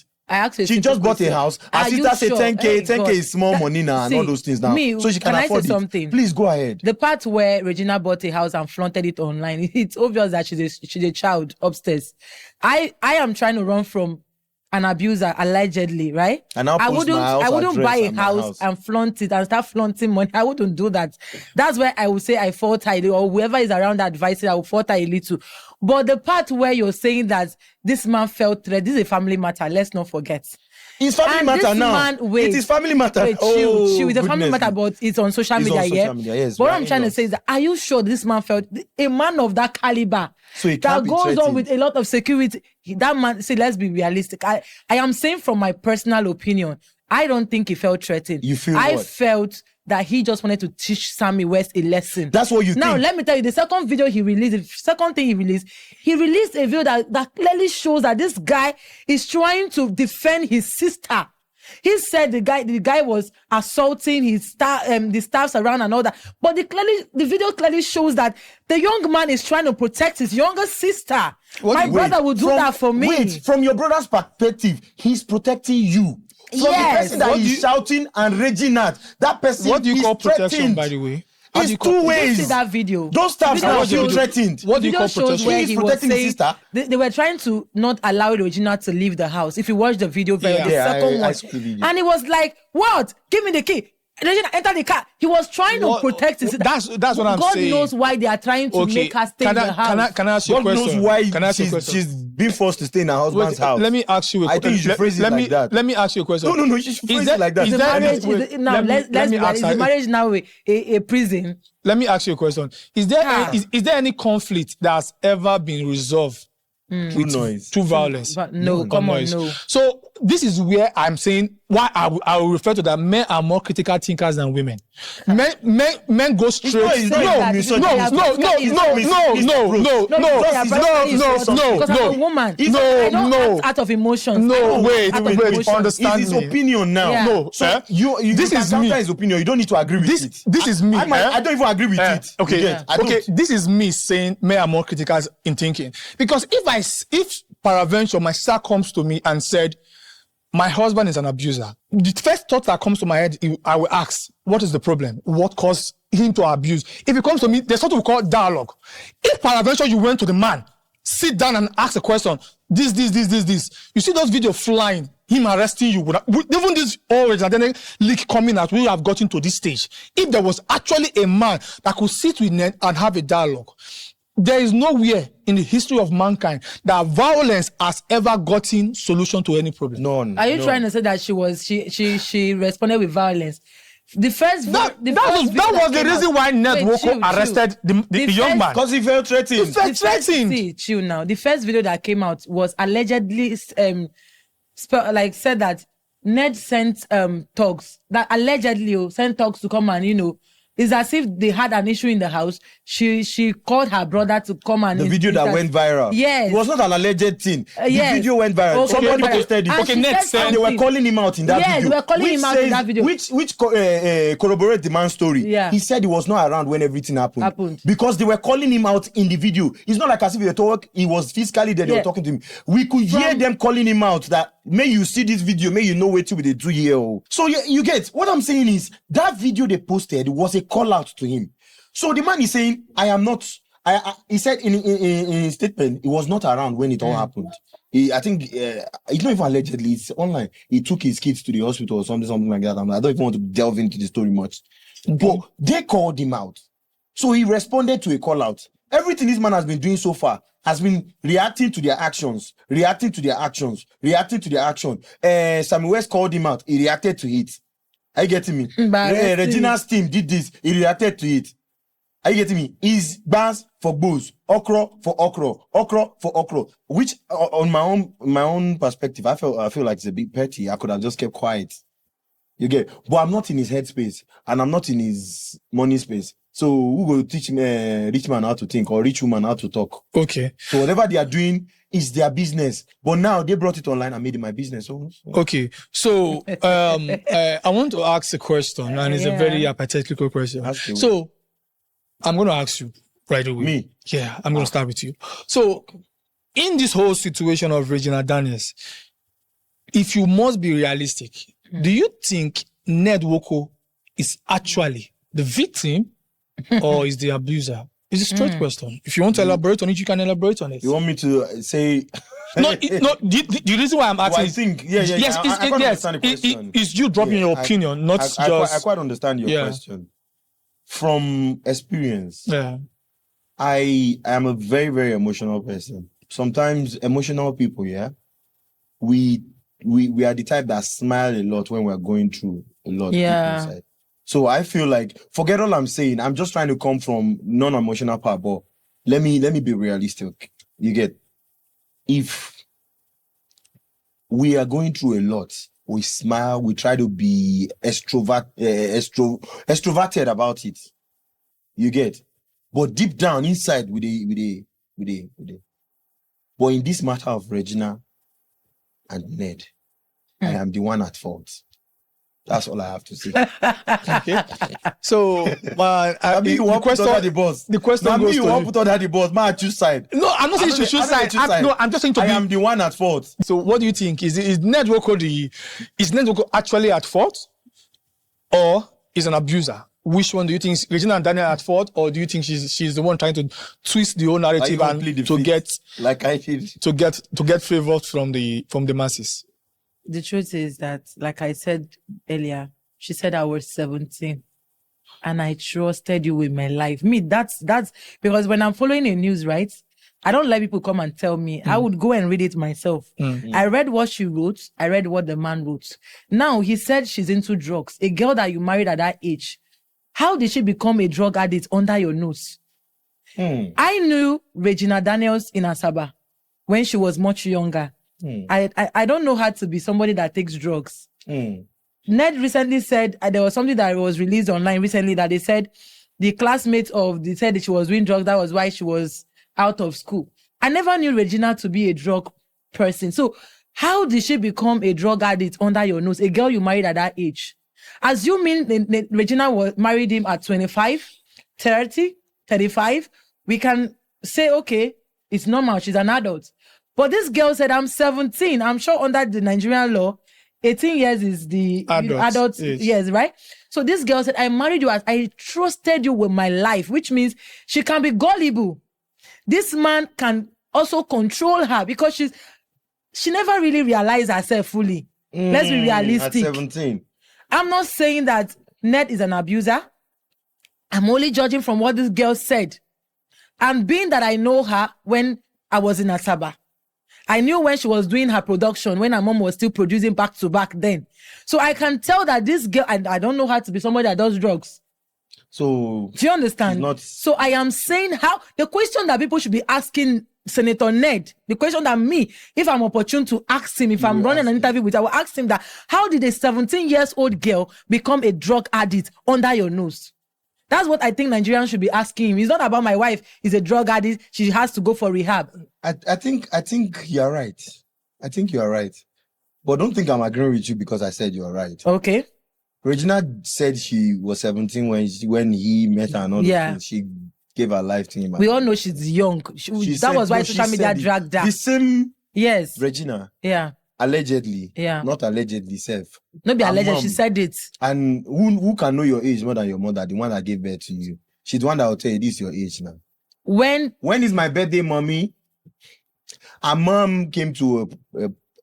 She just bought a house. Her sister said 10K is small money now and all those things now. So she can afford it. Please go ahead. The part where Regina bought a house and flaunted it online, it's obvious that she's a child upstairs. I am trying to run from an abuser, allegedly, right? And I wouldn't buy a house and flaunt it and start flaunting money. I wouldn't do that. That's where I would say I fault her, or whoever is around advising, I will fault her a little. But the part where you're saying that this man felt threatened, this is a family matter. Let's not forget. It's family matter now. It is family matter. It's a family matter, but it's on social media. Yes, but what I'm trying to say is that, are you sure this man felt, a man of that caliber, that goes on with a lot of security, that man, see, let's be realistic. I am saying from my personal opinion, I don't think he felt threatened. You feel I felt that he just wanted to teach Sammy West a lesson. That's what you think. Now, let me tell you, the second video he released, he released a video that clearly shows that this guy is trying to defend his sister. He said the guy was assaulting his the staffs around and all that. But the video clearly shows that the young man is trying to protect his younger sister. My brother would do that for me. Wait, from your brother's perspective, he's protecting you. From the person that he's shouting and raging at, that person what do you call threatened. Protection, by the way? It's two ways. You see that video? Those staffs now feel threatened. What do you call protection? He's protecting his sister. They were trying to not allow Regina to leave the house. If you watch the video, the second one, and he was like, "What? Give me the key." Regina enter the car. He was trying to protect his sister. That's what I'm saying. God knows why they are trying to make her stay in the house. Can I ask you a question? God knows why she's being forced to stay in her husband's house. Let me ask you a question. I think you should phrase it like that. Let me ask you a question. No, you should phrase it like that. Is the marriage now a prison? Let me ask you a question. Is there any conflict that has ever been resolved through violence? No, come on, no. So this is where I'm saying why I will refer to that men are more critical thinkers than women. Men go straight. No. Because I'm a woman. No. Out of emotions. No, wait. Understand me. It's his opinion now. Yeah. No. So this is me. His opinion. You don't need to agree with it. This is me. I don't even agree with it. Okay. This is me saying men are more critical in thinking. Because if peradventure my sister comes to me and said, my husband is an abuser, the first thought that comes to my head, I will ask, what is the problem? What caused him to abuse? If it comes to me, there's something we call dialogue. If peradventure you went to the man, sit down and ask a question, this. You see those videos flying. him arresting you, even this orange and then leak coming out, we have gotten to this stage. If there was actually a man that could sit with Ned and have a dialogue, there is nowhere in the history of mankind that violence has ever gotten solution to any problem. None. Are you trying to say that she responded with violence? The first that was the reason why Ned Nwoko arrested the young man. Because he felt threatened. See, chill now. The first video that came out was allegedly said that Ned sent thugs, that allegedly sent thugs to come and, it's as if they had an issue in the house. She called her brother to come and... The video that went viral. Yes. It was not an alleged thing. The video went viral. Okay, Somebody posted it. Okay, Ned said they were calling him out in that video. Yes, they were calling him out in that video. Which corroborates the man's story. Yeah. He said he was not around when everything happened. Because they were calling him out in the video. It's not like as if he was physically there, they were talking to him. We could hear them calling him out that, may you see this video, may you know what they do here. So you get, what I'm saying is, that video they posted was a call out to him. So the man is saying, I am not, he said in his statement, he was not around when it all happened. I think, it's not even allegedly, it's online. He took his kids to the hospital or something like that. I don't even want to delve into the story much. But they called him out. So he responded to a call out. Everything this man has been doing so far has been reacting to their actions. Samuel West called him out. He reacted to it. Are you getting me? Regina's team did this. He reacted to it. Are you getting me? Is bans for bows, okra for okra. Which, on my own perspective, I feel like it's a bit petty. I could have just kept quiet. You get, but I'm not in his headspace, and I'm not in his money space. So who will teach rich man how to think or rich woman how to talk? Okay. So whatever they are doing is their business. But now they brought it online and made it my business. Okay. So I want to ask a question, and it's a very hypothetical question. So I'm going to ask you right away. Me? Yeah, I'm going to start with you. So in this whole situation of Regina Daniels, if you must be realistic, do you think Ned Nwoko is actually the victim or is the abuser? It's a straight question. If you want to elaborate on it, you can elaborate on it. You want me to say... The reason why I'm asking... I think, I quite understand the question. It's you dropping your opinion, not just... I quite understand your question. From experience, I am a very, very emotional person. Sometimes emotional people, we are the type that smile a lot when we're going through a lot. Yeah. So I feel like, forget all I'm saying. I'm just trying to come from non-emotional part, but let me be realistic. You get, if we are going through a lot, we smile, we try to be extroverted about it. You get, but deep down inside, with the. But in this matter of Regina and Ned, I am the one at fault. That's all I have to say. Okay. So, the question goes you want to put under the boss. Man, choose side. No, I'm not saying you should choose side. I'm just saying I am the one at fault. So, what do you think? Is Ned Nwoko actually at fault, or is an abuser? Which one do you think is Regina and Daniel at fault, or do you think she's the one trying to twist the whole narrative and to get favor from the masses? The truth is that, like I said earlier, she said I was 17 and I trusted you with my life. Me, that's because when I'm following the news, right? I don't let people come and tell me. I would go and read it myself. I read what she wrote. I read what the man wrote. Now, he said she's into drugs. A girl that you married at that age. How did she become a drug addict under your nose? I knew Regina Daniels in Asaba when she was much younger. I don't know her to be somebody that takes drugs. Ned recently said, there was something that was released online recently that they said the classmates said that she was doing drugs. That was why she was out of school. I never knew Regina to be a drug person. So how did she become a drug addict under your nose? A girl you married at that age. Assuming Regina married him at 25, 30, 35, we can say, okay, it's normal. She's an adult. But this girl said, I'm 17. I'm sure under the Nigerian law, 18 years is the adult years, right? So this girl said, I married you as I trusted you with my life, which means she can be gullible. This man can also control her because she never really realized herself fully. Let's be realistic. At 17. I'm not saying that Ned is an abuser. I'm only judging from what this girl said. And being that I know her when I was in Asaba, I knew when she was doing her production, when her mom was still producing back to back then. So I can tell that this girl, and I don't know her to be somebody that does drugs. So do you understand? So I am saying how the question that people should be asking Senator Ned, the question that me, if I'm opportune to ask him, if I'm running an interview with, I will ask him that how did a 17-year-old girl become a drug addict under your nose? That's what I think Nigerians should be asking him. It's not about my wife is a drug addict. She has to go for rehab. I think you're right. I think you're right. But don't think I'm agreeing with you because I said you're right. Okay. Regina said she was 17 when he met her and all things. She gave her life to him. We all know she's young. That was why social media dragged her. The same yes. Regina. Yeah. Allegedly. Yeah. Not allegedly, self. Not be alleged, she said it. And who can know your age more than your mother, the one that gave birth to you? She's the one that will tell you this is your age now. When is my birthday, mommy? Her mom came to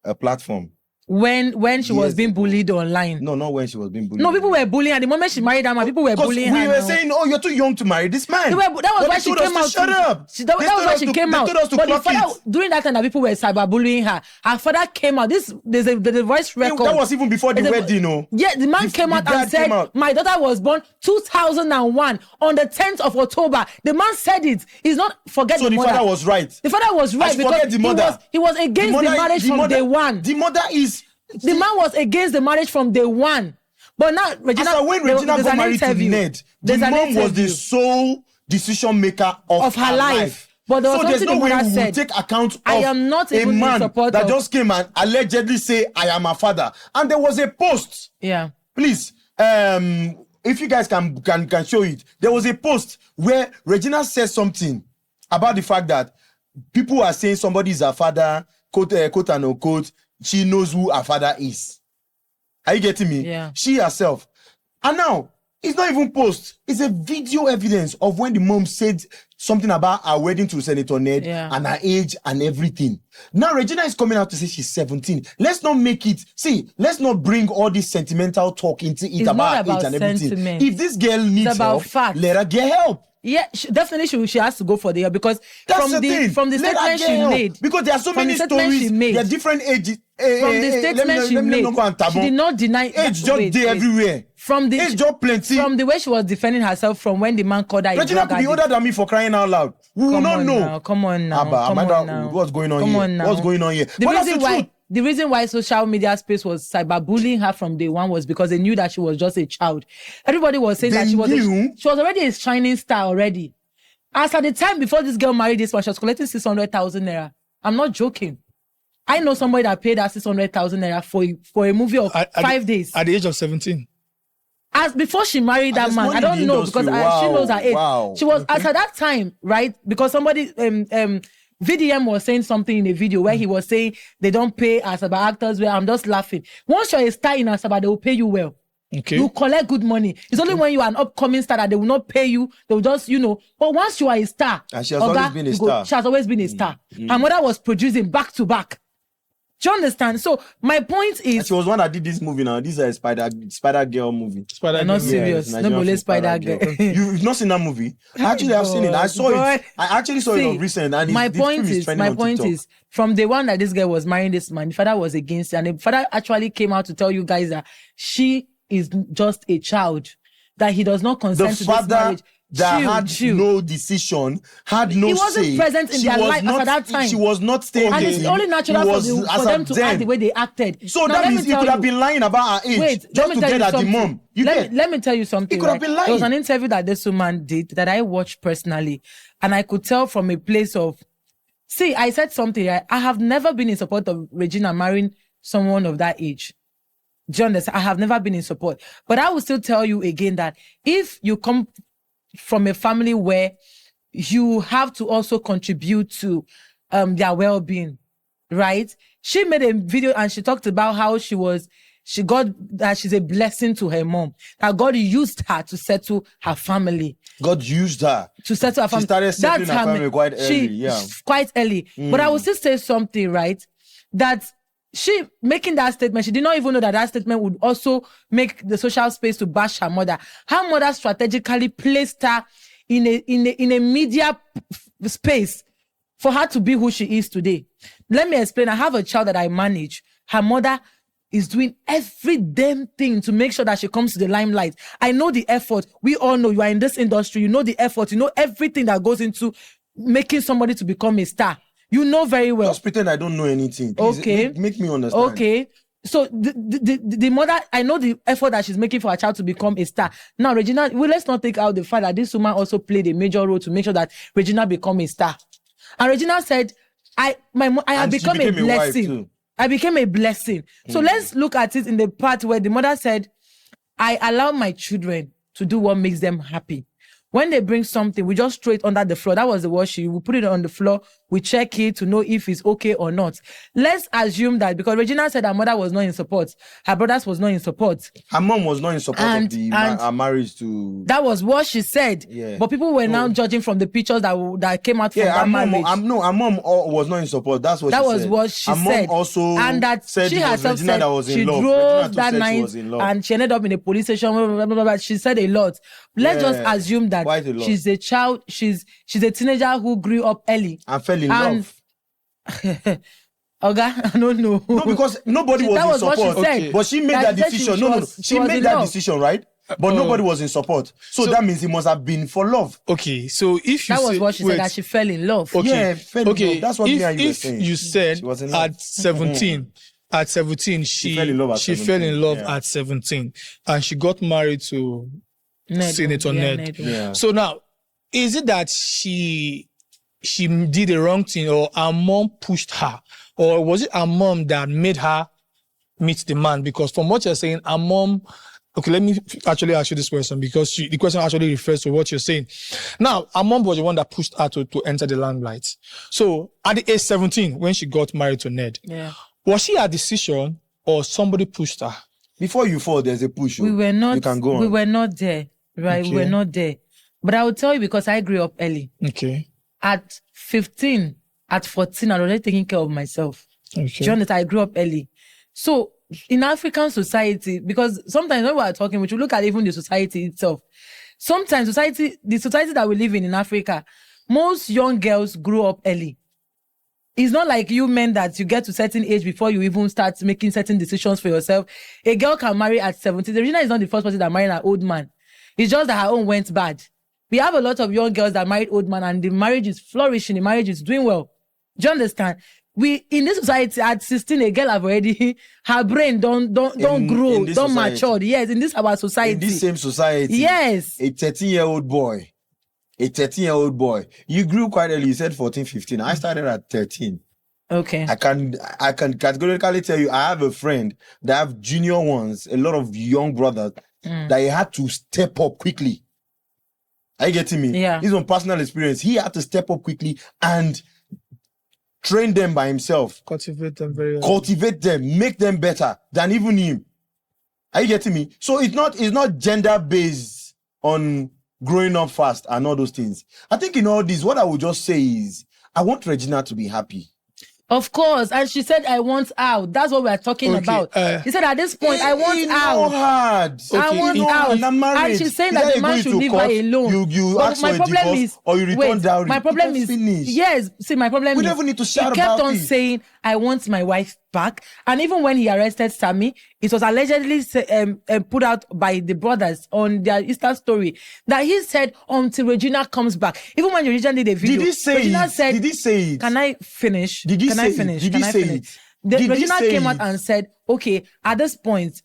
a platform. When she was being bullied online. No, not when she was being bullied. No, people were bullying her. The moment she married that man, people were bullying her. We were saying, oh, you're too young to marry this man. That was why she came out. Shut up. That was why she came out. But the father, during that time that people were cyberbullying her, her father came out. There's a voice record. That was even before the wedding, no? Yeah, the man came out and said, my daughter was born 2001 on the 10th of October. The man said it. He's not forgetting the mother. So the father was right. The father was right because he was against the marriage from day one. The mother is... The man was against the marriage from day one. But now, Regina... when Regina got married to Ned, the mom was the sole decision maker of her life. But there was there's no way we said, will take account of I am not a man that just came and allegedly say, I am a father. And there was a post. Yeah. Please, if you guys can show it. There was a post where Regina said something about the fact that people are saying somebody is a father, quote and unquote, she knows who her father is. Are you getting me? Yeah. She herself. And now, it's not even post. It's a video evidence of when the mom said something about her wedding to Senator Ned and her age and everything. Now, Regina is coming out to say she's 17. Let's not make it... See, let's not bring all this sentimental talk into it about age and everything. Sentiment. If this girl needs help, let her get help. Yeah, definitely she has to go for the help because from the statement she made. Because there are so many stories, there are different ages. From the statement she made, she did not deny age just there everywhere. Age just plenty. From the way she was defending herself from when the man called her. Regina could be older than me for crying out loud. We will not know. Come on now. What's going on here? What's going on here? The reason why social media space was cyberbullying her from day one was because they knew that she was just a child. Everybody was saying that she was already a shining star already. As at the time before this girl married this one, she was collecting 600,000 naira. I'm not joking. I know somebody that paid her 600,000 naira for a movie of 5 days. At the age of 17. As before she married that man, I don't know because she knows her age. Wow. She was as at that time, right? Because somebody VDM was saying something in a video where he was saying they don't pay Asaba actors well. I'm just laughing. Once you're a star in Asaba, they will pay you well. Okay. You collect good money. It's only when you are an upcoming star that they will not pay you. They will just, But once you are a star, and she has always been a star. She has always been a star. Her mother was producing back to back. Do you understand? So my point is, and she was one that did this movie now. This is a Spider Girl movie. I'm not serious. No, Spider Girl. You've not seen that movie? Actually, I've seen it. I saw it. I actually saw it on recent. And my point is, from the one that this girl was marrying this man, the father was against it, and the father actually came out to tell you guys that she is just a child, that he does not consent to this marriage. That had no decision, had no say. He wasn't present in their life at that time. She was not staying and it's only natural for them to act the way they acted. So now, that means he could have been lying about her age. Wait, just to get at the mom. Let me tell you something. He could have been lying. There was an interview that this woman did that I watched personally, and I could tell from a place of... See, I said something. I have never been in support of Regina marrying someone of that age. Do you understand? I have never been in support. But I will still tell you again that if you come from a family where you have to also contribute to their well-being, right? She made a video and she talked about how she got that she's a blessing to her mom. That God used her to settle her family. God used her to settle her family. She started settling her family quite early. Quite early. But I will still say something, right? That she making that statement, she did not even know that statement would also make the social space to bash her mother. Her mother strategically placed her in a media space for her to be who she is today. Let me explain. I have a child that I manage. Her mother is doing every damn thing to make sure that she comes to the limelight. I know the effort. We all know you are in this industry. You know the effort. You know everything that goes into making somebody to become a star. You know very well. Just pretend I don't know anything. Please, okay. Make me understand. Okay. So the mother, I know the effort that she's making for her child to become a star. Now, Regina, let's not take out the fact that this woman also played a major role to make sure that Regina become a star. And Regina said, I have become a blessing. I became a blessing. So let's look at it in the part where the mother said, I allow my children to do what makes them happy. When they bring something, we just throw it under the floor. That was the word we put it on the floor. We check it to know if it's okay or not. Let's assume that because Regina said her mother was not in support, her brothers was not in support. Her mom was not in support of her marriage to... That was what she said. Yeah. But people were now judging from the pictures that came out from that marriage. Her mom was not in support. That's what she said. That was what she said. Her mom also and that said she herself Regina said that was in she love. drove that night and she ended up in a police station. Blah, blah, blah. She said a lot. Let's just assume that she's a child. She's a teenager who grew up early and fell in love. Okay, I don't know. No, because nobody was in support. Okay. But she made that decision. She made that decision, right? But nobody was in support. So that means it must have been for love. Okay, so if you that was what she said, that she fell in love. Okay. Yeah, fell in love. That's what me and you were saying. If you said at 17, at 17, she fell in love at 17, and she got married to Senator Ned. Yeah. So now, is it that she did the wrong thing, or her mom pushed her, or was it her mom that made her meet the man? Because from what you're saying, her mom... Okay, let me actually ask you this question, because the question actually refers to what you're saying. Now, her mom was the one that pushed her to enter the limelight. So, at the age 17, when she got married to Ned, was she her decision or somebody pushed her? Before you fall, there's a push. We were not. You can go on. We were not there, right? Okay. We were not there. But I will tell you, because I grew up early. Okay. At 15, at 14, I was already taking care of myself. Okay. Do you understand? I grew up early. So, in African society, because sometimes when we are talking, we should look at even the society itself. Sometimes the society that we live in Africa, most young girls grow up early. It's not like you men that you get to a certain age before you even start making certain decisions for yourself. A girl can marry at 17. Regina is not the first person that married an old man. It's just that her own went bad. We have a lot of young girls that married old man and the marriage is flourishing, the marriage is doing well. Do you understand? We, in this society, at 16, a girl have already, her brain don't grow, don't mature. Yes, in this our society. In this same society. Yes. A 13-year-old boy. You grew quite early. You said 14, 15. I started at 13. Okay. I can categorically tell you, I have a friend that have junior ones, a lot of young brothers, that he had to step up quickly. Are you getting me? Yeah. His own personal experience. He had to step up quickly and train them by himself. Cultivate them very well. Cultivate them, make them better than even him. Are you getting me? So it's not gender based on growing up fast and all those things. I think in all this, what I would just say is, I want Regina to be happy. Of course. And she said, I want out. That's what we're talking about. He said, at this point, I want out. Hard. I want out. And she's saying that the man should leave her alone. You ask for a divorce or you return dowry. My problem is, yes, see, my problem we is, never need to shout he kept about on it. saying, I want my wife back. And even when he arrested Sammy, it was allegedly put out by the brothers on their Insta story that he said until Regina comes back. Even when Regina did a video, Did he say it? Can I finish? Did he Can say I it? finish? Did Can he I say finish? it? Regina came out and said, okay, at this point,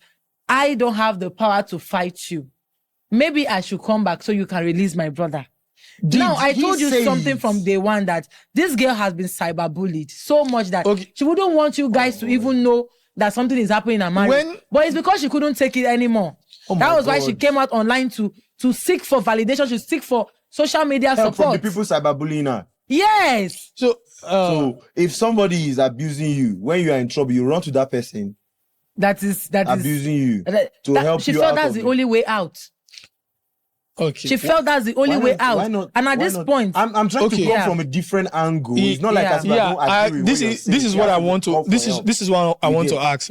I don't have the power to fight you. Maybe I should come back so you can release my brother. Now, I told you something from day one that this girl has been cyberbullied so much that she wouldn't want you guys to even know that something is happening in her marriage. But it's because she couldn't take it anymore. That was why she came out online to seek for validation, to seek for social media help support. from the people cyberbullying her. Yes. So if somebody is abusing you, when you are in trouble, you run to that person that is abusing you to help she you felt out that's of the it. only way out. Okay. She felt that's the only way out. Why not? And at this point, I'm trying to come from a different angle. It's not like as if I don't agree with what you're saying. This is what I want to. This is what I want to ask.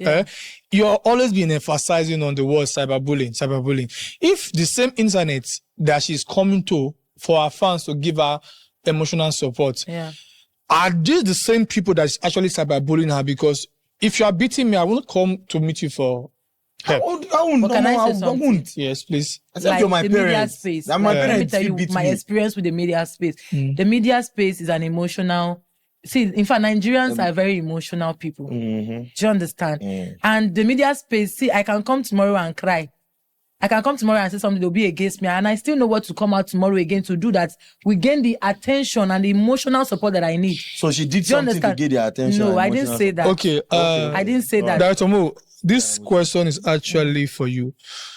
You're always been emphasizing on the word cyberbullying. If the same internet that she's coming to for her fans to give her emotional support, are these the same people that's actually cyberbullying her? Because if you are beating me, I won't come to meet you for help. I won't. Yes, please. Except you're my parents. Space. My Let me parents tell you beat my me. experience with the media space. The media space is an emotional. See, in fact, Nigerians are very emotional people. Do you understand? And the media space, see, I can come tomorrow and cry. I can come tomorrow and say something, they'll be against me. And I still know what to come out tomorrow again to do that. We gain the attention and the emotional support that I need. So she did something to get the attention. No, I didn't say that. Okay. I didn't say that. Director Mo, this question is actually for you.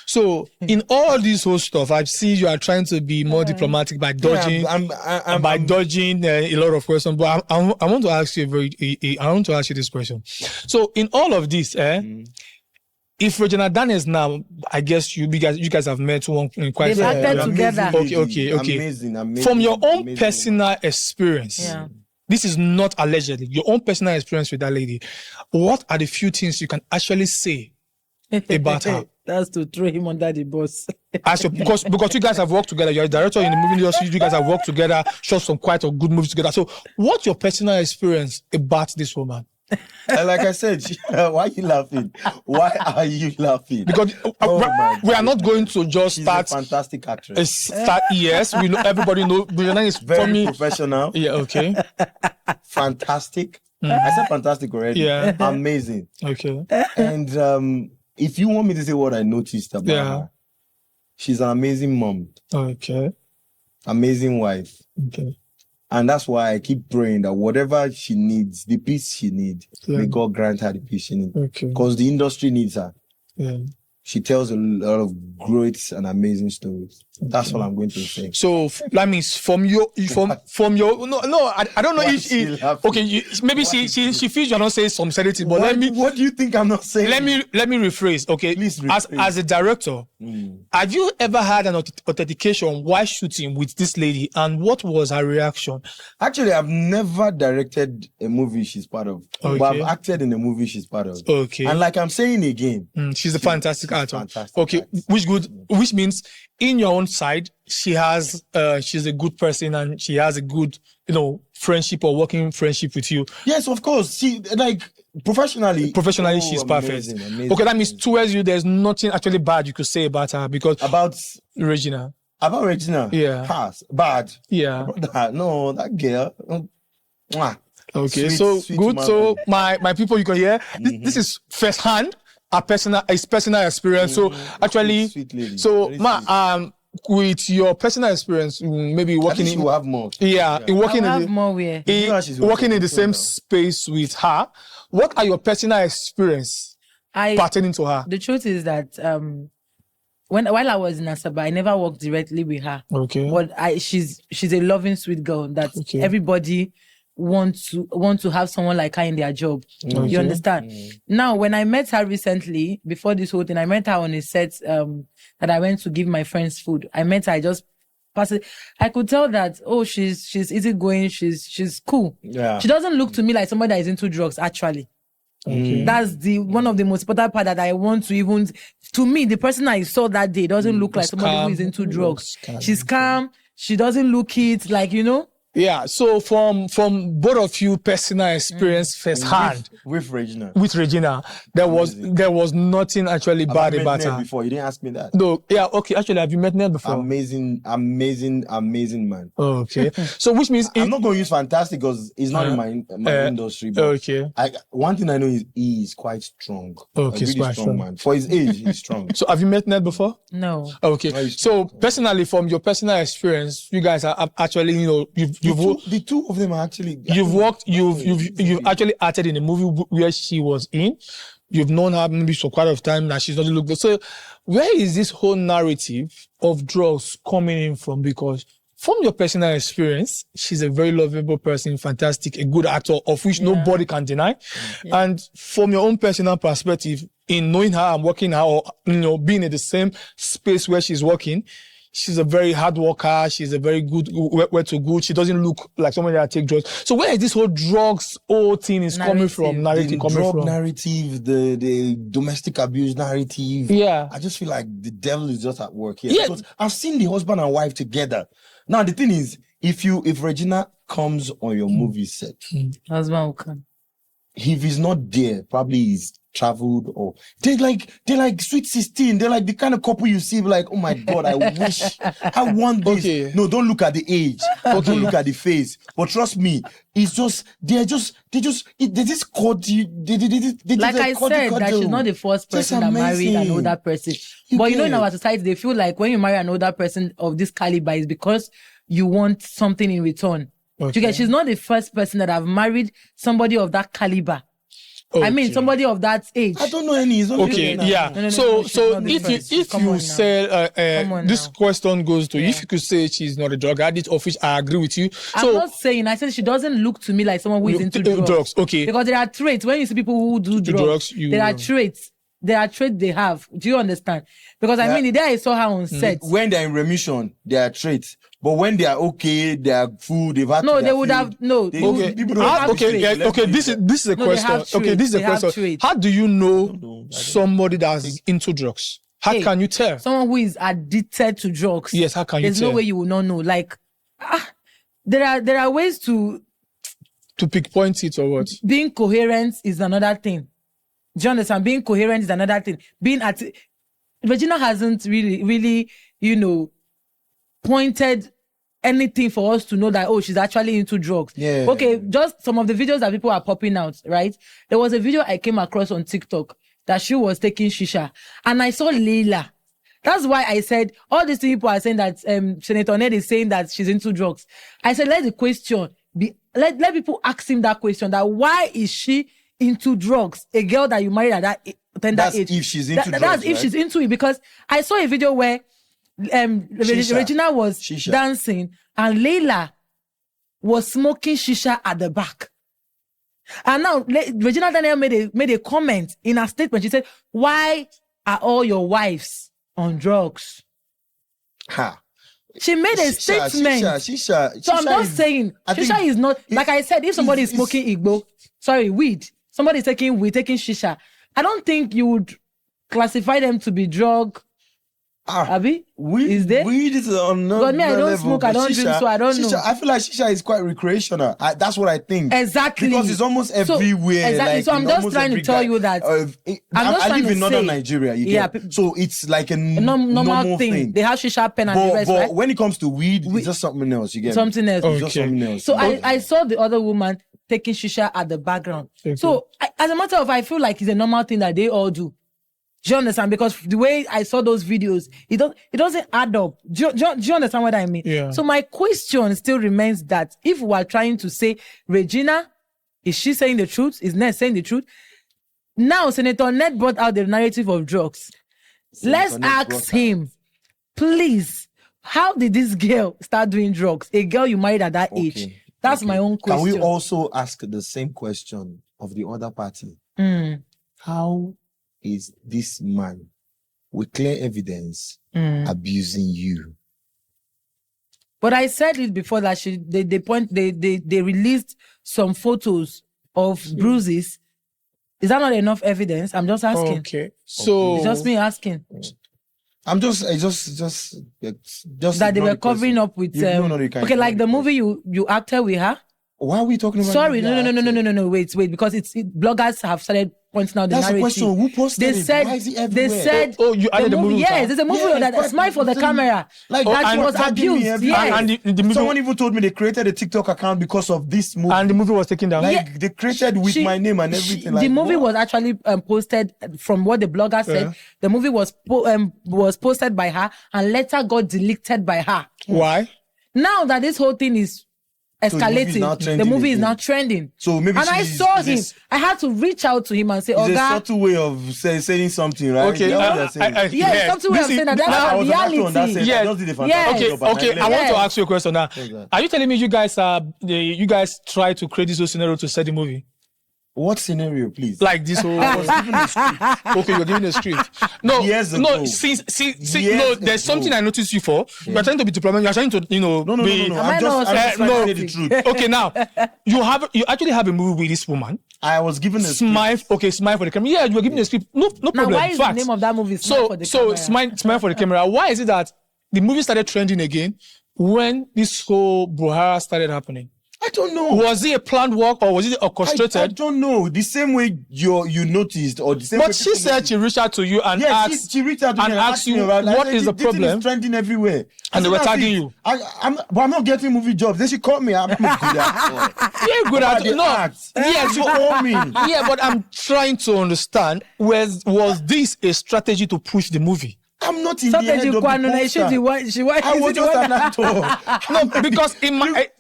So, in all this whole stuff, I've seen you are trying to be more diplomatic by dodging, dodging a lot of questions. But I want to ask you I want to ask you this question. So, in all of this, if Regina Daniels now, I guess you guys have met one in quite. They've acted together. Okay. Amazing. From your own personal experience, this is not allegedly your own personal experience with that lady. What are the few things you can actually say about her? That's to throw him under the bus. Because you guys have worked together. You're a director in the movie industry. You guys have worked together, shot some quite a good movies together. So, what's your personal experience about this woman? Like I said, why are you laughing? Why are you laughing? Because we are not going to just start. She's a fantastic actress. Yes, we know. Everybody knows. Regina is very professional. Yeah, okay. Fantastic. I said fantastic already. Yeah. Amazing. Okay. And if you want me to say what I noticed about her, she's an amazing mom. Okay. Amazing wife. Okay. And that's why I keep praying that whatever she needs, the peace she needs, may God grant her the peace she needs. Okay. Because the industry needs her. Yeah. She tells a lot of great and amazing stories. That's all I'm going to say. So that means from your no, I don't know if maybe she feels you're not saying some sedative, but what do you think I'm not saying? Let me rephrase. Okay, please rephrase. As a director, have you ever had an authentication while shooting with this lady, and what was her reaction? Actually, I've never directed a movie she's part of, but I've acted in a movie she's part of. Okay, and like I'm saying again, she's a fantastic actor. Fantastic okay, actor. Which means in your own side, she's a good person and she has a good, friendship or working friendship with you. Yes, of course. She professionally, she's perfect. Amazing. Okay, that means towards you, there's nothing actually bad you could say about her about Regina. About Regina, bad. Yeah, no, that girl. Okay, sweet good. So my people, you can hear this is first hand. Personal experience. So actually, sweet lady. So with your personal experience, maybe working in, have more. Working in the same space with her. What are your personal experience pertaining to her? The truth is that while I was in Asaba, I never worked directly with her. Okay, but she's a loving, sweet girl that everybody want to have someone like her in their job. Okay. You understand? Now, when I met her recently, before this whole thing, I met her on a set that I went to give my friends food. I met her, I just passed it. I could tell that, she's easygoing, she's cool. Yeah. She doesn't look to me like somebody that is into drugs, actually. Okay. That's one of the most important part that I want to even, to me, the person I saw that day doesn't look like somebody who is into drugs. She's calm. She doesn't look it like, Yeah, so from both of you personal experience first hand with Regina, there was nothing actually bad about her. Before you didn't ask me that. No, okay. Actually, have you met Ned before? Amazing man. Okay, so which means I'm not going to use fantastic because it's not in my industry. But one thing I know is he is quite strong. Okay, he's quite strong man. For his age, he's strong. So have you met Ned before? No. Okay, so personally, from your personal experience, you guys are actually the two of them are actually. You've actually acted in a movie where she was in. You've known her maybe for quite a time now. She's not looked good. So, where is this whole narrative of drugs coming in from? Because from your personal experience, she's a very lovable person, fantastic, a good actor, of which nobody can deny. Yeah. And from your own personal perspective, in knowing her and working her, or being in the same space where she's working, she's a very hard worker. She's a very good, where to good. She doesn't look like somebody that take drugs. So where is this whole drugs whole thing is coming from? The drug narrative, the domestic abuse narrative. Yeah. I just feel like the devil is just at work here. Yeah. Because I've seen the husband and wife together. Now the thing is, if Regina comes on your movie set, husband will come. If he's not there, probably he's traveled, or they're like sweet 16. They're like the kind of couple you see like, oh my God, I wish I want this. Okay. No, don't look at the age. Don't look at the face. But trust me, it's just they just caught you. Like I said, that she's not the first person that married an older person. But you know, in our society, they feel like when you marry an older person of this caliber, it's because you want something in return. Okay. She's not the first person that have married somebody of that caliber. Okay. I mean, somebody of that age. I don't know any. Okay, yeah. No, so if you say this question goes to if you could say she's not a drug addict, of which I agree with you. I'm not saying. I said she doesn't look to me like someone who is into drugs. Okay. Because there are traits when you see people who do drugs. There are traits. There are traits they have. Do you understand? Because I mean, the day I saw her on set, when they're in remission, there are traits. But when they are okay, they are full. They've had they would have no. Okay. This is a question. Okay, this is a question. How do you know somebody that's into drugs? How can you tell? Someone who is addicted to drugs. Yes, how can you tell? There's no way you will not know. Like, there are ways to pinpoint it or what? Being coherent is another thing. Do you understand? Being coherent is another thing. Regina hasn't really, pointed anything for us to know that, she's actually into drugs. Yeah. Okay, just some of the videos that people are popping out, right? There was a video I came across on TikTok that she was taking shisha. And I saw Leila. That's why I said, all these people are saying that Senator Ned is saying that she's into drugs. I said, let the question be, let people ask him that question, that why is she into drugs? A girl that you married at that tender age. If she's into drugs, that's if she's into it. Because I saw a video where Regina was dancing and Leila was smoking shisha at the back. And now Regina Daniel made a comment in her statement. She said, why are all your wives on drugs? She made a statement. Shisha so I'm not saying shisha is not, like I said, if somebody is smoking weed, somebody is taking shisha, I don't think you would classify them to be drug. Abi? Is there? Weed is on God, me, I don't smoke, I don't drink, so I don't know. I feel like shisha is quite recreational. That's what I think. Exactly. Because it's almost everywhere. Exactly. Like, so I'm just trying to tell you that. I live in northern Nigeria. So it's like a normal thing. They have shisha pen and the rest, right? But when it comes to weed, it's just something else. You get something else. It's just something else. So I saw the other woman taking shisha at the background. Okay. So as a matter of fact, I feel like it's a normal thing that they all do. Do you understand? Because the way I saw those videos, it doesn't add up. Do you understand what I mean? Yeah. So my question still remains that if we are trying to say, Regina, is she saying the truth? Is Ned saying the truth? Now, Senator Ned brought out the narrative of drugs. Let's ask him, please, how did this girl start doing drugs? A girl you married at that age. That's my own question. Can we also ask the same question of the other party? How is this man with clear evidence abusing you? But I said it before that they released some photos of bruises. Is that not enough evidence? I'm just asking. Okay. So it's just me asking. I'm just that they were covering up with okay, like the movie you acted with her. Why are we talking about? Sorry, no. Wait, because bloggers have started pointing out the narrative. That's the question. Who posted it? Why is it everywhere? They said, you added the movie. Yes, there's a movie that smile for the camera. Like that she was abused. Yes. And the movie, someone even told me they created a TikTok account because of this movie. And the movie was taken down. Like they created with my name and everything. The movie was actually posted from what the blogger said. The movie was posted by her and later got deleted by her. Why? Now that this whole thing is escalating, the movie is now trending. So maybe I saw him. I had to reach out to him and say, "It's a subtle way of saying something, right?" Okay, subtle way of saying that. That's a reality. Yes. Okay. I want to ask you a question now. Are you telling me you guys try to create this whole scenario to set the movie? What scenario, please? Like this whole. I was given a script. Okay, you're giving a script. No, Years no. ago. See. Years No, there's ago. something I noticed you for. You're trying to be diplomatic. You're trying to, No. be. I'm just trying to say the truth. Okay, now you actually have a movie with this woman. I was given a Smile. Okay, smile for the camera. Yeah, you were given a script. No Now, problem. why is the Facts. name of that movie Smile for the Camera? Smile for the camera. Why is it that the movie started trending again when this whole brouhaha started happening? I don't know. Was it a planned work or was it orchestrated? I don't know. The same way you noticed, or the same way. But she said she reached out to you and asked. she reached out to me and asked you what is the This thing problem? is trending everywhere. And they were tagging you. But I'm not getting movie jobs. Then she called me. I'm not good at You're good at it. No. Yeah, she called me. Yeah, but I'm trying to understand. Was this a strategy to push the movie? I'm not in the head of the poster. I was just an actor. No, because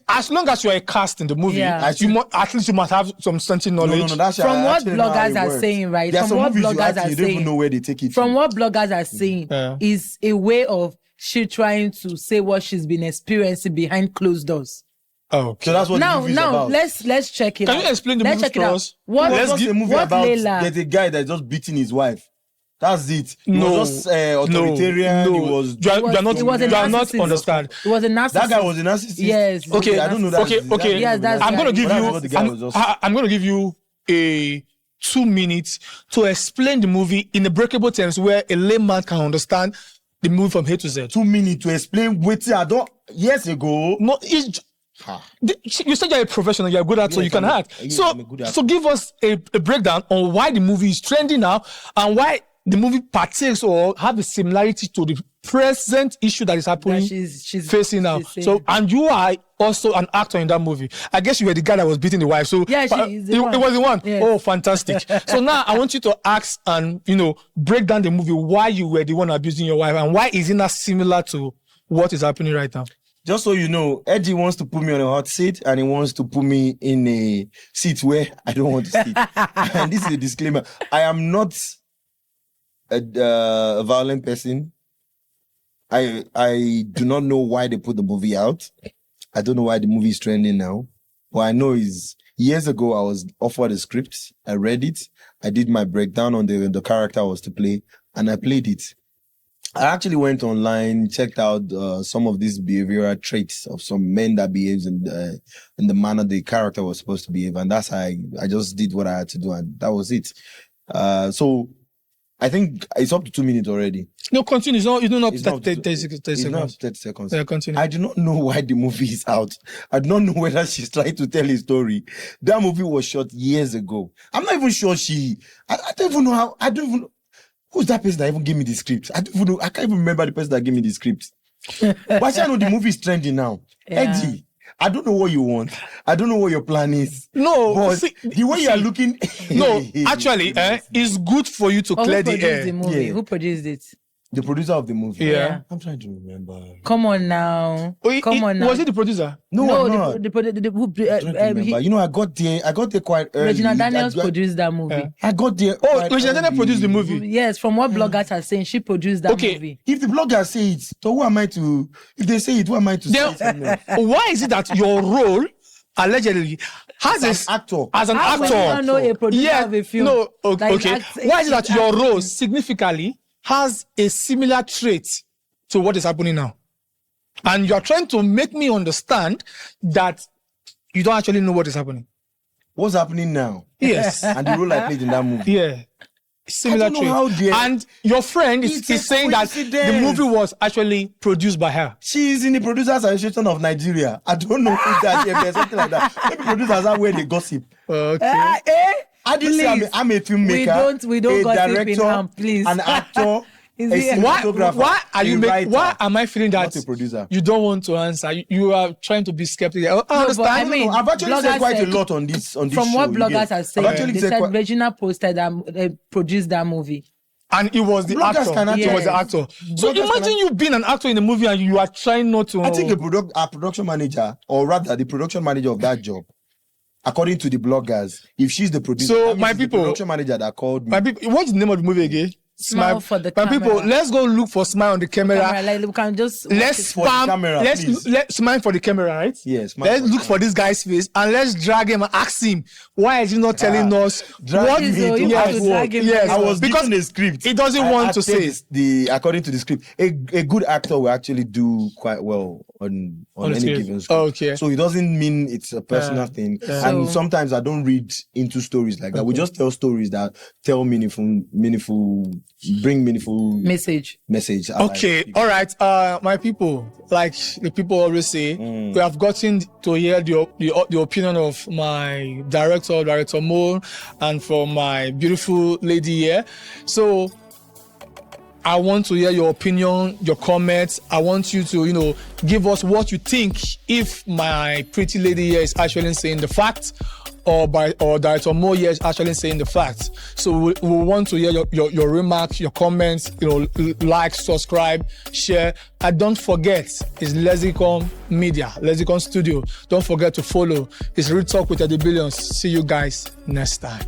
as long as you're a cast in the movie, at least you must have some certain knowledge. No, that's from what bloggers are saying, right? There are From some what movies bloggers are you don't even saying, know where they take it from what bloggers are saying, is a way of she trying to say what she's been experiencing behind closed doors. Oh, so that's what the movie is about. let's check it out. Can you explain the movie to us? What's the movie about? There's a guy that's just beating his wife. That's it. He was just authoritarian. No. You are not understand. It was a narcissist. That guy was a narcissist. Yes. Okay, I don't know that. Okay. Yes, that's I'm going to give you a 2 minutes to explain the movie in the breakable terms where a layman can understand the movie from A to Z. 2 minutes to explain what I don't years ago. No, you said you're a professional, you're good at, so you can act. So give us a breakdown on why the movie is trending now and why the movie partakes or have a similarity to the present issue that is happening, she's facing now. So, and you are also an actor in that movie. I guess you were the guy that was beating the wife. So yeah, it was the one. Yes. Oh, fantastic. So now I want you to ask and, break down the movie, why you were the one abusing your wife and why is it not similar to what is happening right now? Just so you know, Eddy wants to put me on a hot seat and he wants to put me in a seat where I don't want to sit. And this is a disclaimer. I am not a violent person. I do not know why they put the movie out. I don't know why the movie is trending now. What I know is years ago I was offered a script. I read it. I did my breakdown on the character I was to play and I played it. I actually went online, checked out some of these behavioral traits of some men that behaves in the manner the character was supposed to behave. And that's how I just did what I had to do. And that was it. So I think it's up to 2 minutes already. No, continue. It's not 30 seconds. Yeah, continue. I do not know why the movie is out. I do not know whether she's trying to tell a story. That movie was shot years ago. I'm not even sure I don't even know how. I don't even know. Who's that person that even gave me the script? I don't even know. I can't even remember the person that gave me the script. But I know the movie is trending now. Yeah. Eddy, I don't know what you want. I don't know what your plan is. No, but the way you are looking. No, actually, it's good for you to clear the air. Who produced it? The producer of the movie. Yeah. I'm trying to remember. Come on now. Come on now. Was it the producer? No, the I got there quite early. Regina Daniels produced that movie. I got there. Regina Daniels produced the movie. Yes, from what bloggers are saying, she produced that movie. If the bloggers say it, so who am I to? If they say it, who am I to say it? Why is it that your role allegedly as an actor? I don't know a producer of a film. No, okay. Why is it that your role significantly has a similar trait to what is happening now? And you're trying to make me understand that you don't actually know what is happening. What's happening now? Yes. And the role I played in that movie. Yeah. Similar trait. And your friend is saying that the movie was actually produced by her. She is in the Producers Association of Nigeria. I don't know if that's something like that. Maybe producers are where they gossip. Okay. I didn't say I'm a filmmaker, we don't a director, please. an actor, a cinematographer. Why am I feeling that not a producer? You don't want to answer? You are trying to be skeptical. I understand. I've actually said quite a lot on this from show. What bloggers are saying, they said Regina posted and produced that movie. And it was the actor. It was the actor. So imagine you being an actor in the movie and you are trying not to. I think a production manager, or rather the production manager of that job, according to the bloggers, if she's the producer, so my people, the production manager that called me. My people, what's the name of the movie again? Smile for the My people, camera. let's go look for smile on the camera. Like we can just Let's for the spam. camera, please. Let's smile for the camera, right? Yes. Smile Let's for the look for this guy's face and let's drag him and ask him why is he not telling us drag what him So to you ask have to what? drag him. Yes. I was Because given a script. he doesn't want to say the according to the script. A good actor will actually do quite well on any script. given script. Okay. So it doesn't mean it's a personal thing. And So- sometimes I don't read into stories like that. We just tell stories that tell bring meaningful message. message. Okay, all right. My people, like the people always say, we have gotten to hear the opinion of my director Mo, and from my beautiful lady here. So I want to hear your opinion, your comments. I want you to, give us what you think if my pretty lady here is actually saying the fact, or Director Mo here is actually saying the facts. So we want to hear your remarks, your comments, like, subscribe, share. And don't forget, it's Lexicon Media, Lexicon Studio. Don't forget to follow. It's Real Talk with Eddy Billions. See you guys next time.